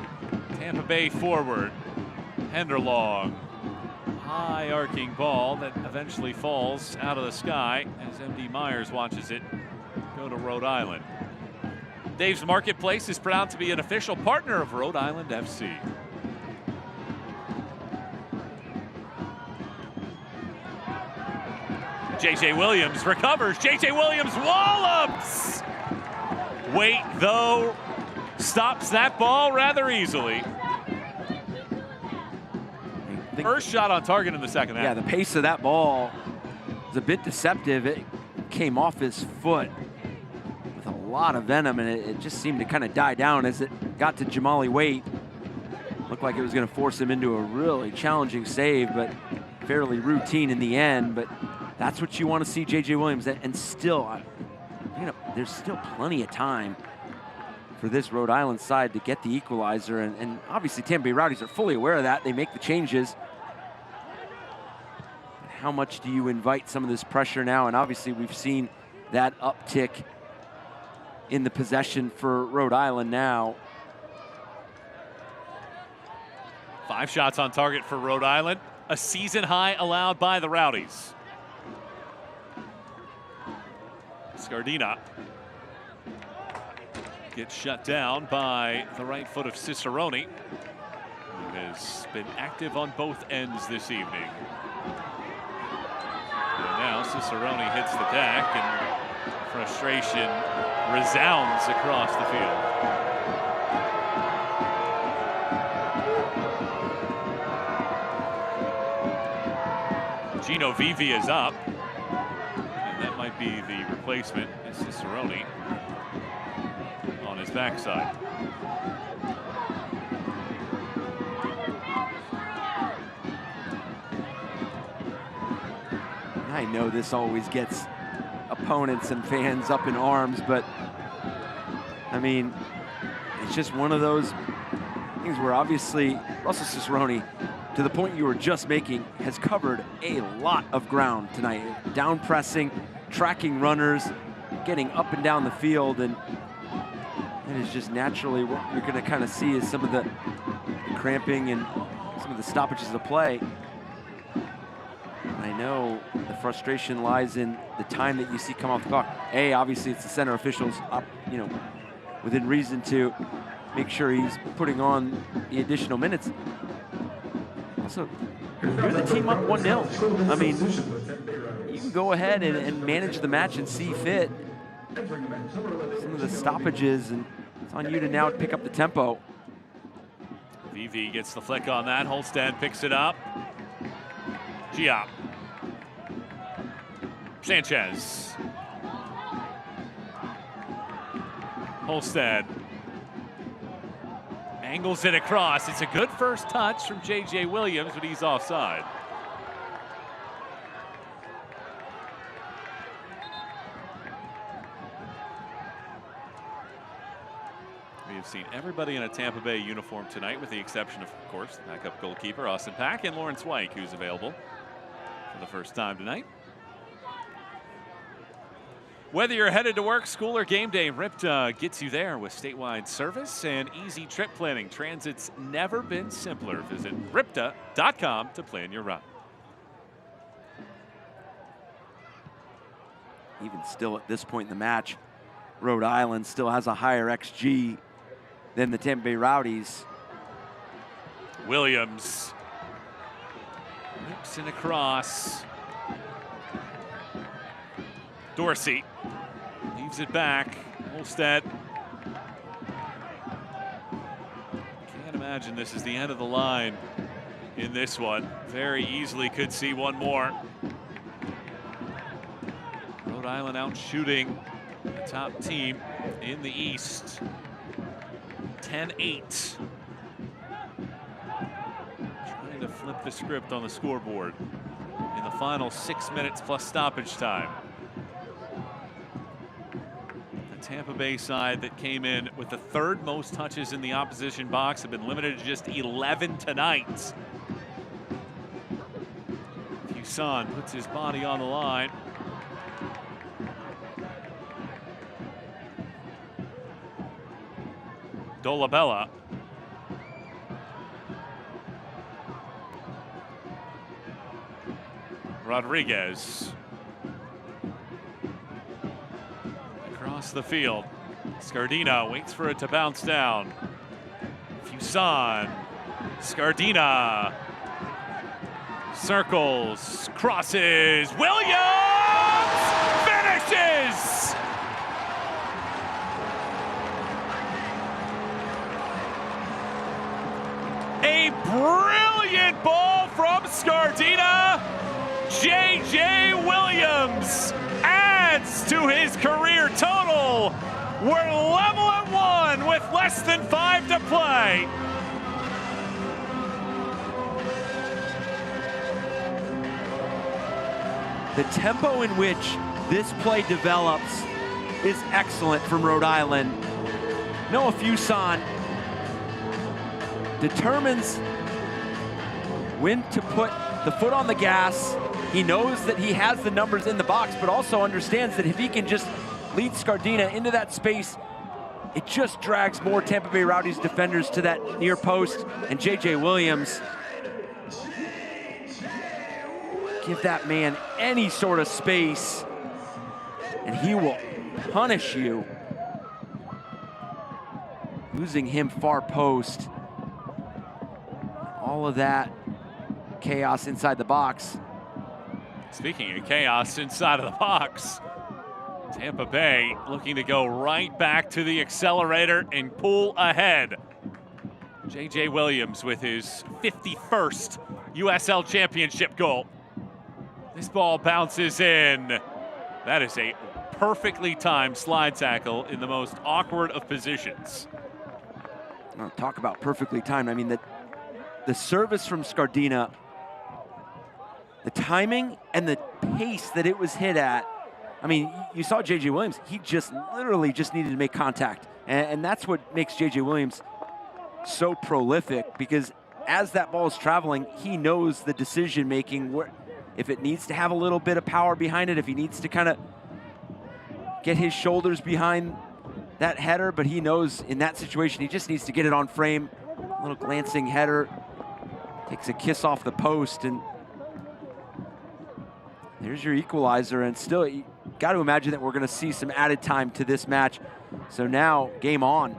Tampa Bay forward. Henderlong. High arcing ball that eventually falls out of the sky as MD Myers watches it go to Rhode Island. Dave's Marketplace is proud to be an official partner of Rhode Island FC. JJ Williams recovers. JJ Williams wallops. Wait, though, stops that ball rather easily. First shot on target in the second half. Yeah, the pace of that ball was a bit deceptive. It came off his foot with a lot of venom, and it just seemed to kind of die down as it got to Jamali Waite. Looked like it was going to force him into a really challenging save, but fairly routine in the end. But that's what you want to see, J.J. Williams. And still, you know, there's still plenty of time for this Rhode Island side to get the equalizer. And obviously, Tampa Bay Rowdies are fully aware of that. They make the changes. How much do you invite some of this pressure now? And obviously, we've seen that uptick in the possession for Rhode Island now. 5 shots on target for Rhode Island. A season high allowed by the Rowdies. Scardina gets shut down by the right foot of Cicerone, who has been active on both ends this evening. And now Cicerone hits the deck, and frustration resounds across the field. Gino Vivi is up, and that might be the replacement. It's Cicerone on his backside. I know this always gets opponents and fans up in arms, but I mean, it's just one of those things where obviously Russell Cicerone, to the point you were just making, has covered a lot of ground tonight. Down pressing, tracking runners, getting up and down the field, and that is just naturally what you're going to kind of see is some of the cramping and some of the stoppages of play. I know the frustration lies in the time that you see come off the clock. Obviously it's the center officials up, you know, within reason to make sure he's putting on the additional minutes. Also, you're the team up 1-0. I mean, you can go ahead and manage the match and see fit. Some of the stoppages, and it's on you to now pick up the tempo. Vivi gets the flick on that. Holstead picks it up. Giap. Sanchez. Holstead angles it across. It's a good first touch from J.J. Williams, but he's offside. We have seen everybody in a Tampa Bay uniform tonight, with the exception of course, the backup goalkeeper, Austin Pack, and Lawrence Wyke, who's available for the first time tonight. Whether you're headed to work, school, or game day, RIPTA gets you there with statewide service and easy trip planning. Transit's never been simpler. Visit RIPTA.com to plan your run. Even still at this point in the match, Rhode Island still has a higher XG than the Tampa Bay Rowdies. Williams whips in across. Dorsey leaves it back. Holstead. Can't imagine this is the end of the line in this one. Very easily could see one more. Rhode Island out shooting the top team in the East. 10-8. Trying to flip the script on the scoreboard in the final 6 minutes plus stoppage time. The Tampa Bay side that came in with the third most touches in the opposition box have been limited to just 11 tonight. Fuson puts his body on the line. Dolabella. Rodriguez. Across the field. Scardina waits for it to bounce down. Fuson. Scardina. Circles. Crosses. Williams finishes! A brilliant ball from Scardina. J.J. Williams adds to his career total. We're level at 1 with less than 5 to play. The tempo in which this play develops is excellent from Rhode Island. Noah Fuson determines when to put the foot on the gas. He knows that he has the numbers in the box, but also understands that if he can just lead Scardina into that space, it just drags more Tampa Bay Rowdies defenders to that near post. And J.J. Williams, give that man any sort of space, and he will punish you. Losing him far post. All of that chaos inside the box. Speaking of chaos inside of the box, Tampa Bay looking to go right back to the accelerator and pull ahead. J.J. Williams with his 51st USL Championship goal. This ball bounces in. That is a perfectly timed slide tackle in the most awkward of positions. Oh, talk about perfectly timed. I mean, the service from Scardina, the timing and the pace that it was hit at. I mean, you saw J.J. Williams. He just literally just needed to make contact. And that's what makes J.J. Williams so prolific, because as that ball is traveling, he knows the decision making, where if it needs to have a little bit of power behind it, if he needs to kind of get his shoulders behind that header, but he knows in that situation he just needs to get it on frame. A little glancing header, takes a kiss off the post, and there's your equalizer. And still, you got to imagine that we're going to see some added time to this match. So now, game on.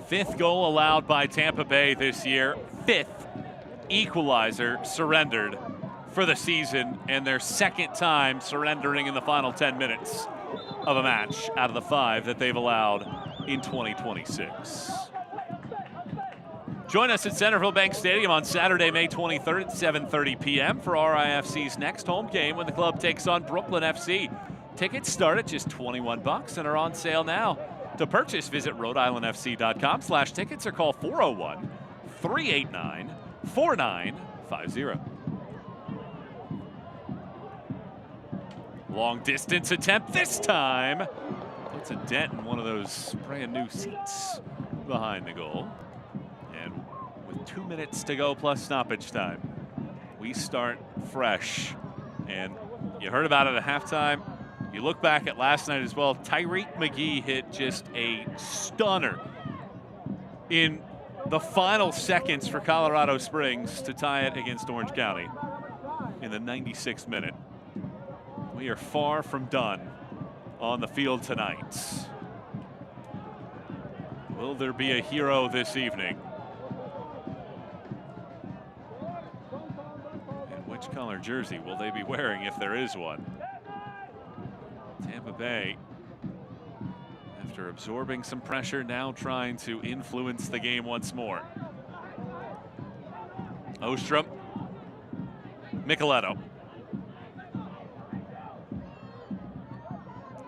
Fifth goal allowed by Tampa Bay this year. Fifth equalizer surrendered for the season, and their second time surrendering in the final 10 minutes of a match out of the 5 that they've allowed in 2026. Join us at Centerville Bank Stadium on Saturday, May 23rd at 7:30 p.m. for RIFC's next home game when the club takes on Brooklyn FC. Tickets start at just $21 and are on sale now. To purchase, visit RhodeIslandFC.com/tickets or call 401-389-4950. Long distance attempt this time. Puts a dent in one of those brand new seats behind the goal. And with 2 minutes to go plus stoppage time, we start fresh. And you heard about it at halftime. You look back at last night as well. Tyreek McGee hit just a stunner in the final seconds for Colorado Springs to tie it against Orange County in the 96th minute. We are far from done on the field tonight. Will there be a hero this evening? And which color jersey will they be wearing if there is one? Tampa Bay, after absorbing some pressure, now trying to influence the game once more. Ostrom. Micheletto.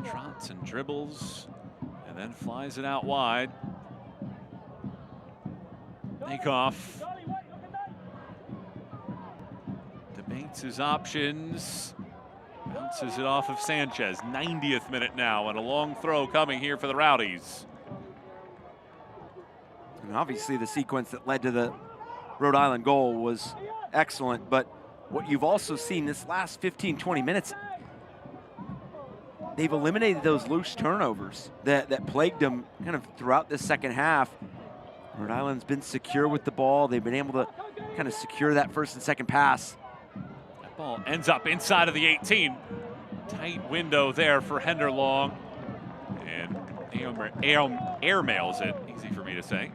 Trots and dribbles, and then flies it out wide. Takeoff. Debates his options. Bounces it off of Sanchez. 90th minute now, and a long throw coming here for the Rowdies. And obviously the sequence that led to the Rhode Island goal was excellent, but what you've also seen this last 15, 20 minutes, they've eliminated those loose turnovers that plagued them kind of throughout this second half. Rhode Island's been secure with the ball. They've been able to kind of secure that first and second pass. That ball ends up inside of the 18. Tight window there for Henderlong. And airmails it, easy for me to say.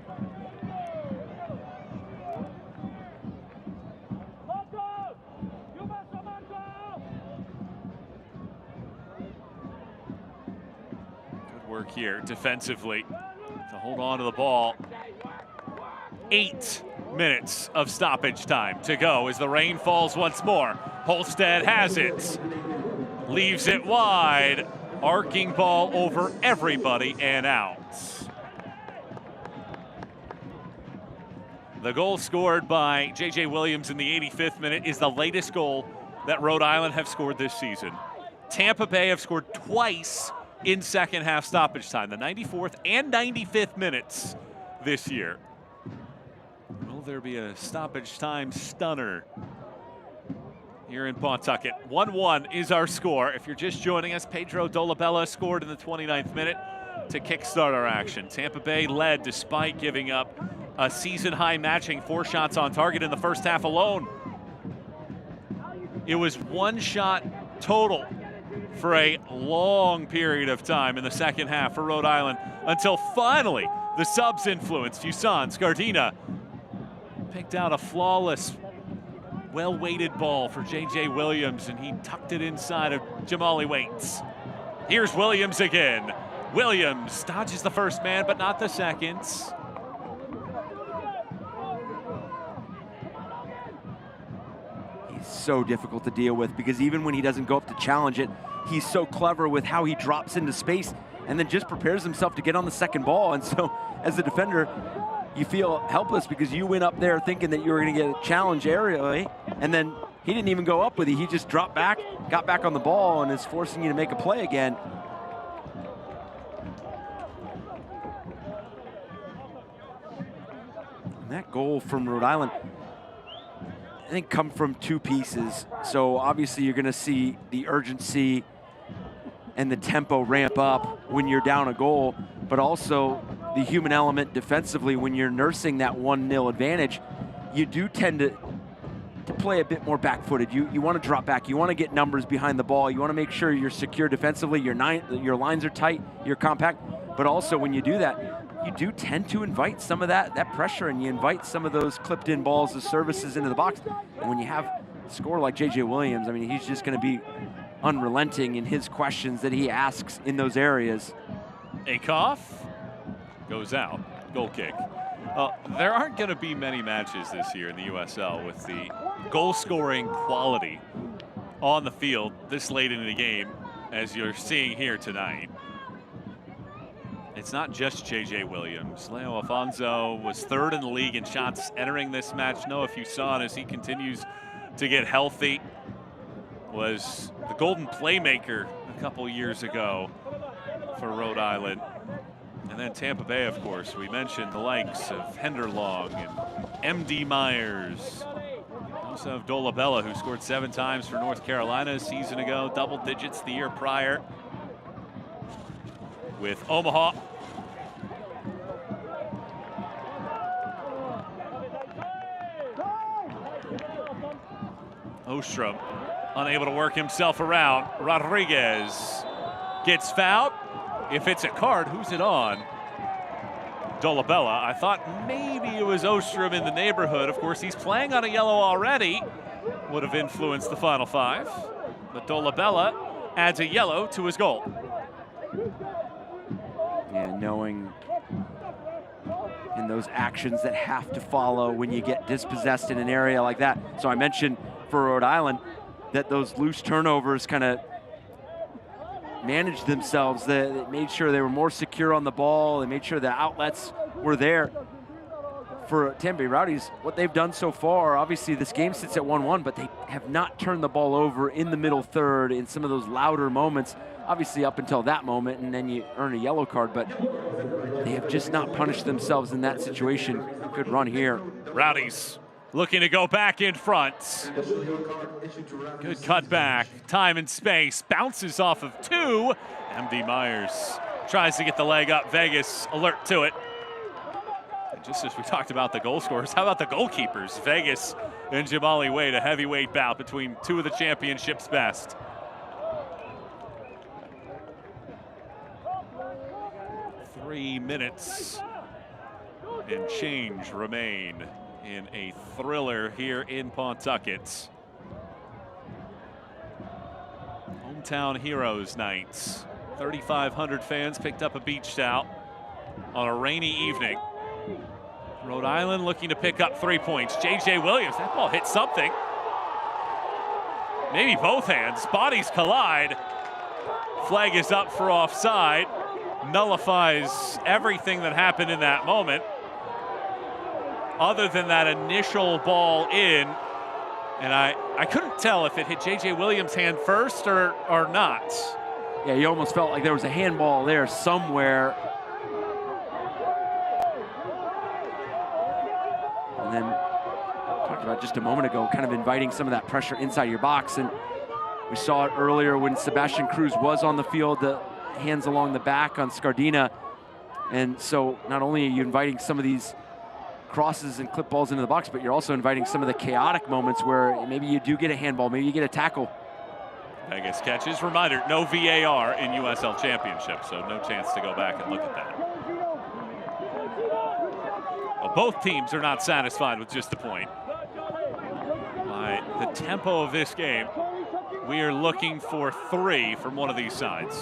Work here defensively to hold on to the ball. 8 minutes of stoppage time to go as the rain falls once more. Holstead has it, leaves it wide, arcing ball over everybody and out. The goal scored by J.J. Williams in the 85th minute is the latest goal that Rhode Island have scored this season. Tampa Bay have scored twice in second half stoppage time, the 94th and 95th minutes this year. Will there be a stoppage time stunner here in Pawtucket? 1-1 is our score. If you're just joining us, Pedro Dolabella scored in the 29th minute to kickstart our action. Tampa Bay led despite giving up a season-high matching 4 shots on target in the first half alone. It was 1 shot total for a long period of time in the second half for Rhode Island until finally the subs influenced. Usan Scardina picked out a flawless, well-weighted ball for J.J. Williams, and he tucked it inside of Jamali Waits. Here's Williams again. Williams dodges the first man, but not the second. He's so difficult to deal with because even when he doesn't go up to challenge it, he's so clever with how he drops into space and then just prepares himself to get on the second ball. And so as a defender, you feel helpless because you went up there thinking that you were going to get a challenge aerially, and then he didn't even go up with it. He just dropped back, got back on the ball, and is forcing you to make a play again. And that goal from Rhode Island, I think, come from 2 pieces. So obviously you're going to see the urgency and the tempo ramp up when you're down a goal, but also the human element defensively when you're nursing that 1-0 advantage. You do tend to play a bit more back-footed. You want to drop back. You want to get numbers behind the ball. You want to make sure you're secure defensively. Your lines are tight. You're compact. But also when you do that, you do tend to invite some of that pressure, and you invite some of those clipped-in balls, the services into the box. And when you have a scorer like J.J. Williams, I mean, he's just going to be unrelenting in his questions that he asks in those areas. Akoff goes out. Goal kick. There aren't going to be many matches this year in the USL with the goal-scoring quality on the field this late in the game as you're seeing here tonight. It's not just J.J. Williams. Leo Afonso was 3rd in the league in shots entering this match. Noah Fuson, as he continues to get healthy, was the golden playmaker a couple years ago for Rhode Island. And then Tampa Bay, of course. We mentioned the likes of Henderlong and M.D. Myers. We also have Dolabella, who scored 7 times for North Carolina a season ago, double digits the year prior with Omaha. Ostrom unable to work himself around. Rodriguez gets fouled. If it's a card, who's it on? Dolabella. I thought maybe it was Ostrom in the neighborhood. Of course, he's playing on a yellow already. Would have influenced the final 5. But Dolabella adds a yellow to his goal. Yeah, knowing in those actions that have to follow when you get dispossessed in an area like that. So I mentioned for Rhode Island that those loose turnovers kind of managed themselves. They made sure they were more secure on the ball. They made sure the outlets were there. For Tampa Bay Rowdies, what they've done so far, obviously this game sits at 1-1, but they have not turned the ball over in the middle third in some of those louder moments, obviously up until that moment, and then you earn a yellow card, but they have just not punished themselves in that situation. Good run here. Rowdies looking to go back in front. Good cut back, time and space, bounces off of two. MD Myers tries to get the leg up, Vegas alert to it. Just as we talked about the goal scorers, how about the goalkeepers? Vegas and Jamali Wade, a heavyweight bout between two of the championship's best. Three minutes and change remain in a thriller here in Pawtucket. Hometown Heroes Night. 3,500 fans picked up a beach towel on a rainy evening. Rhode Island looking to pick up 3 points. JJ Williams, that ball hit something. Maybe both hands. Bodies collide. Flag is up for offside. Nullifies everything that happened in that moment. Other than that initial ball in. And I couldn't tell if it hit JJ Williams' hand first or not. Yeah, you almost felt like there was a handball there somewhere. And then talked about just a moment ago, kind of inviting some of that pressure inside your box. And we saw it earlier when Sebastian Cruz was on the field, the hands along the back on Scardina. And so not only are you inviting some of these crosses and clip balls into the box, but you're also inviting some of the chaotic moments where maybe you do get a handball, maybe you get a tackle. Vegas catches. Reminder, no VAR in USL Championship, so no chance to go back and look at that. Well, both teams are not satisfied with just the point. By the tempo of this game, we are looking for 3 from one of these sides.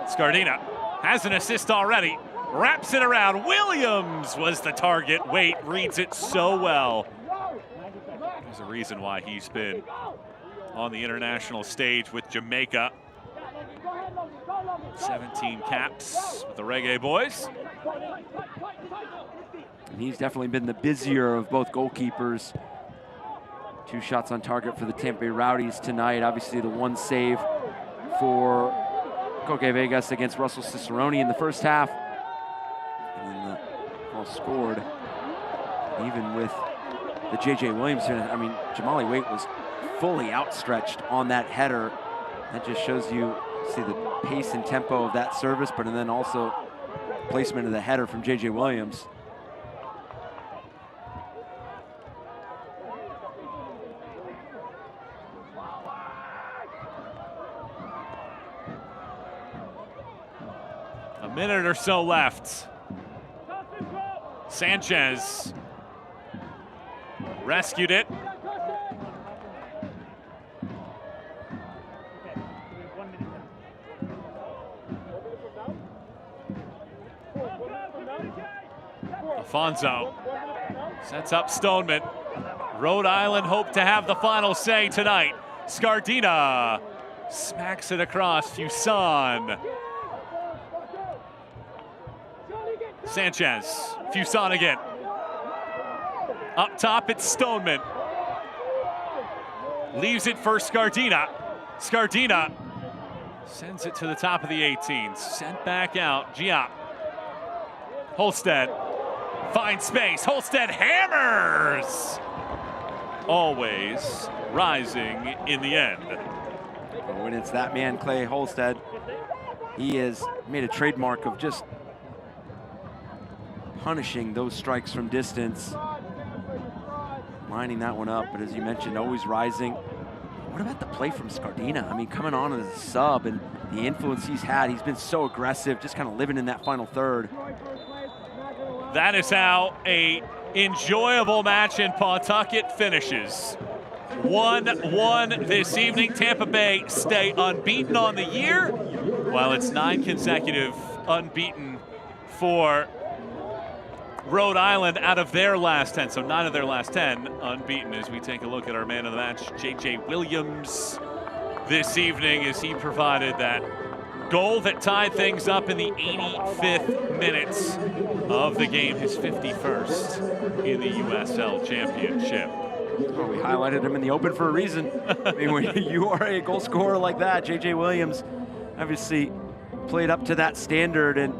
Scardina has an assist already, wraps it around. Williams was the target. Waite reads it so well. There's a reason why he's been on the international stage with Jamaica. 17 caps with the Reggae Boys. And he's definitely been the busier of both goalkeepers. 2 shots on target for the Tampa Bay Rowdies tonight. Obviously the 1 save for Coque Vegas against Russell Cicerone in the first half. And then the ball scored. Even with the JJ Williams, I mean, Jamali Waite was fully outstretched on that header. That just shows you, see the pace and tempo of that service, but then also placement of the header from JJ Williams. A minute or so left. Sanchez rescued it. Alfonso sets up Stoneman. Rhode Island hope to have the final say tonight. Scardina smacks it across. Fuson. Sanchez, Fuson again. Up top, it's Stoneman. Leaves it for Scardina. Scardina sends it to the top of the 18s. Sent back out, Giap. Holstead finds space. Holstead hammers. Always rising in the end. When it's that man, Clay Holstead, he has made a trademark of just punishing those strikes from distance. Lining that one up, but as you mentioned, always rising. What about the play from Scardina? I mean, coming on as a sub and the influence he's had, he's been so aggressive, just kind of living in that final third. That is how a enjoyable match in Pawtucket finishes. 1-1 this evening. Tampa Bay stay unbeaten on the year, while it's 9 consecutive unbeaten for Rhode Island out of their last 10. So 9 of their last 10 unbeaten as we take a look at our man of the match, J.J. Williams, this evening as he provided that goal that tied things up in the 85th minutes of the game, his 51st in the USL Championship. Well, we highlighted him in the open for a reason. I mean, when you are a goal scorer like that, J.J. Williams obviously played up to that standard, and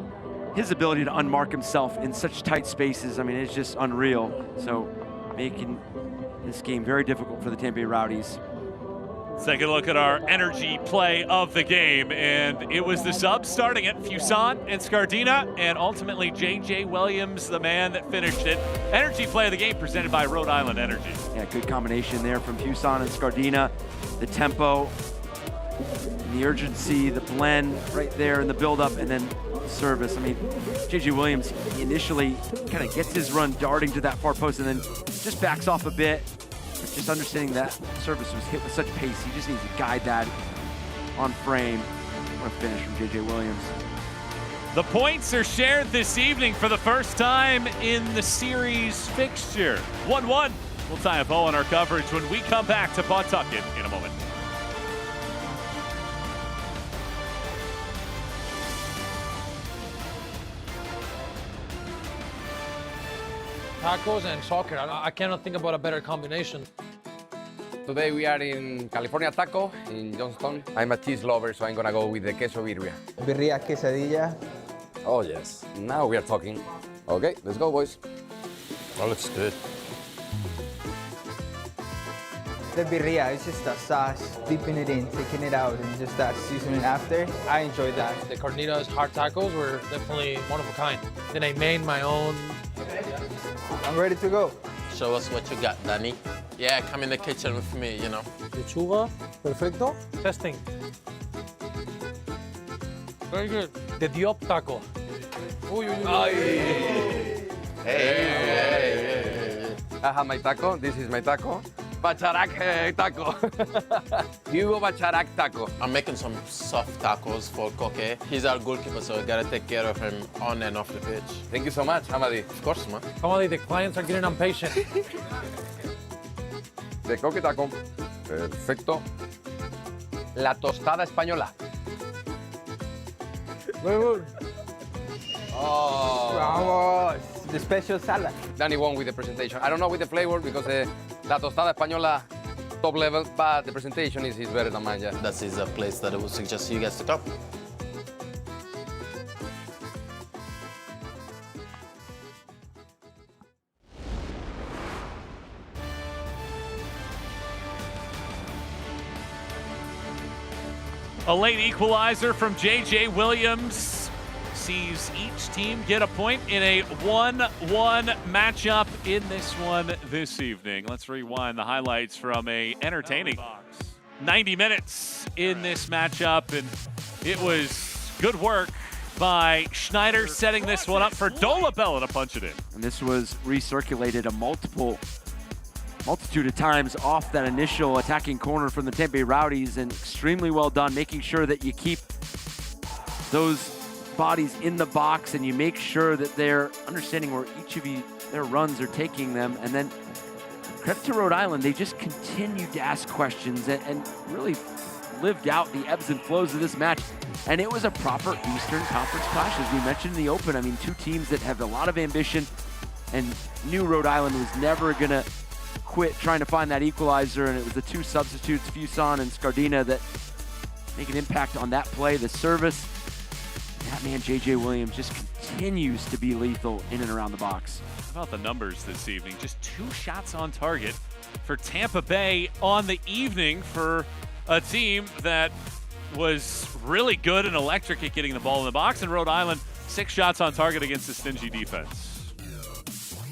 his ability to unmark himself in such tight spaces, I mean, it's just unreal. So making this game very difficult for the Tampa Bay Rowdies. Let's take a look at our energy play of the game, and it was the subs starting at Fuson and Scardina, and ultimately J.J. Williams, the man that finished it. Energy play of the game presented by Rhode Island Energy. Yeah, good combination there from Fuson and Scardina. The tempo, the urgency, the blend right there in the build-up, and then service. I mean, J.J. Williams initially kind of gets his run darting to that far post and then just backs off a bit. Just understanding that service was hit with such pace, he just needs to guide that on frame. What a finish from J.J. Williams. The points are shared this evening for the first time in the series fixture. 1-1. We'll tie a bow on our coverage when we come back to Pawtucket in a moment. Tacos and soccer. I cannot think about a better combination. Today we are in California Taco in Johnston. I'm a cheese lover, so I'm gonna go with the queso birria. Birria, quesadilla. Oh yes, now we are talking. Okay, let's go, boys. Oh, looks good. The birria is just a sauce, dipping it in, taking it out, and just that seasoning after. I enjoyed that. The carnitas hard tacos were definitely one of a kind. Then I made my own. I'm ready to go. Show us what you got, Danny. Yeah, come in the kitchen with me, you know. Lechuga, perfecto. Testing. Very good. The Diop taco. Hey. I have my taco. This is my taco. Bacharac taco. Hugo Bacharac taco. I'm making some soft tacos for Koke. He's our goalkeeper, so we gotta take care of him on and off the pitch. Thank you so much, Hamadi. Of course, man. Hamadi, the clients are getting impatient. The Koke taco. Perfecto. La tostada española. Very good. Oh. Vamos. The special salad. Danny won with the presentation. I don't know with the flavor because La tostada española top level, but the presentation is better than mine, yeah. That is a place that I would suggest you guys to come. A late equalizer from J.J. Williams sees each team get a point in a 1-1 matchup in this one this evening. Let's rewind the highlights from a entertaining 90 minutes in this matchup, and it was good work by Schneider setting this one up for Dolabella to punch it in. And this was recirculated a multitude of times off that initial attacking corner from the Tampa Bay Rowdies, and extremely well done, making sure that you keep those bodies in the box and you make sure that they're understanding where each of their runs are taking them. And then credit to Rhode Island, they just continued to ask questions and really lived out the ebbs and flows of this match. And it was a proper Eastern Conference clash, as we mentioned in the open. I mean, two teams that have a lot of ambition and knew Rhode Island was never gonna quit trying to find that equalizer, and it was the two substitutes, Fuson and Scardina, that make an impact on that play. The service, that man J.J. Williams just continues to be lethal in and around the box. How about the numbers this evening? Just 2 shots on target for Tampa Bay on the evening for a team that was really good and electric at getting the ball in the box, and Rhode Island 6 shots on target against a stingy defense.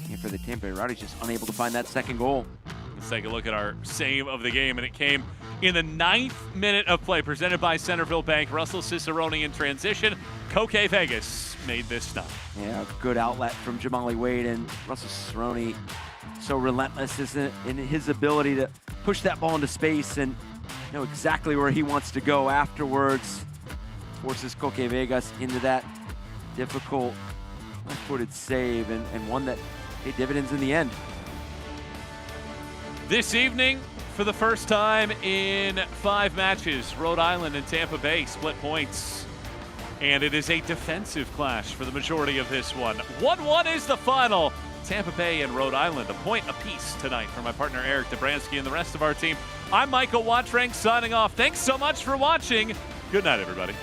And for the Tampa Bay Rowdies, just unable to find that second goal. Let's take a look at our save of the game, and it came in the 9th minute of play, presented by Centerville Bank. Russell Cicerone in transition. Koke Vegas made this stop. Yeah, good outlet from Jamali Wade, and Russell Cicerone so relentless in his ability to push that ball into space and know exactly where he wants to go afterwards. Forces Coque Vegas into that difficult left-footed save and one that paid dividends in the end. This evening, for the first time in 5 matches, Rhode Island and Tampa Bay split points. And it is a defensive clash for the majority of this one. 1-1 is the final. Tampa Bay and Rhode Island, a point apiece tonight for my partner Eric Dobransky and the rest of our team. I'm Michael Watrank signing off. Thanks so much for watching. Good night, everybody.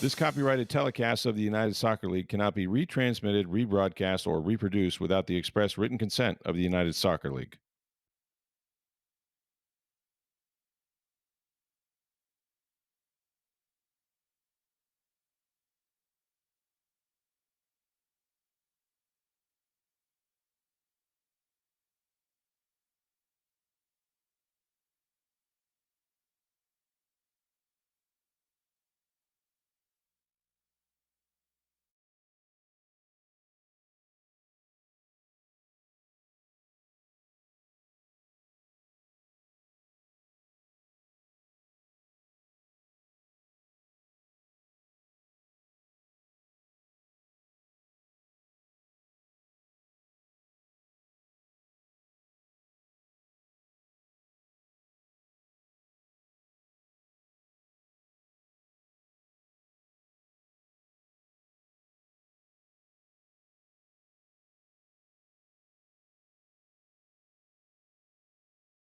This copyrighted telecast of the United Soccer League cannot be retransmitted, rebroadcast, or reproduced without the express written consent of the United Soccer League.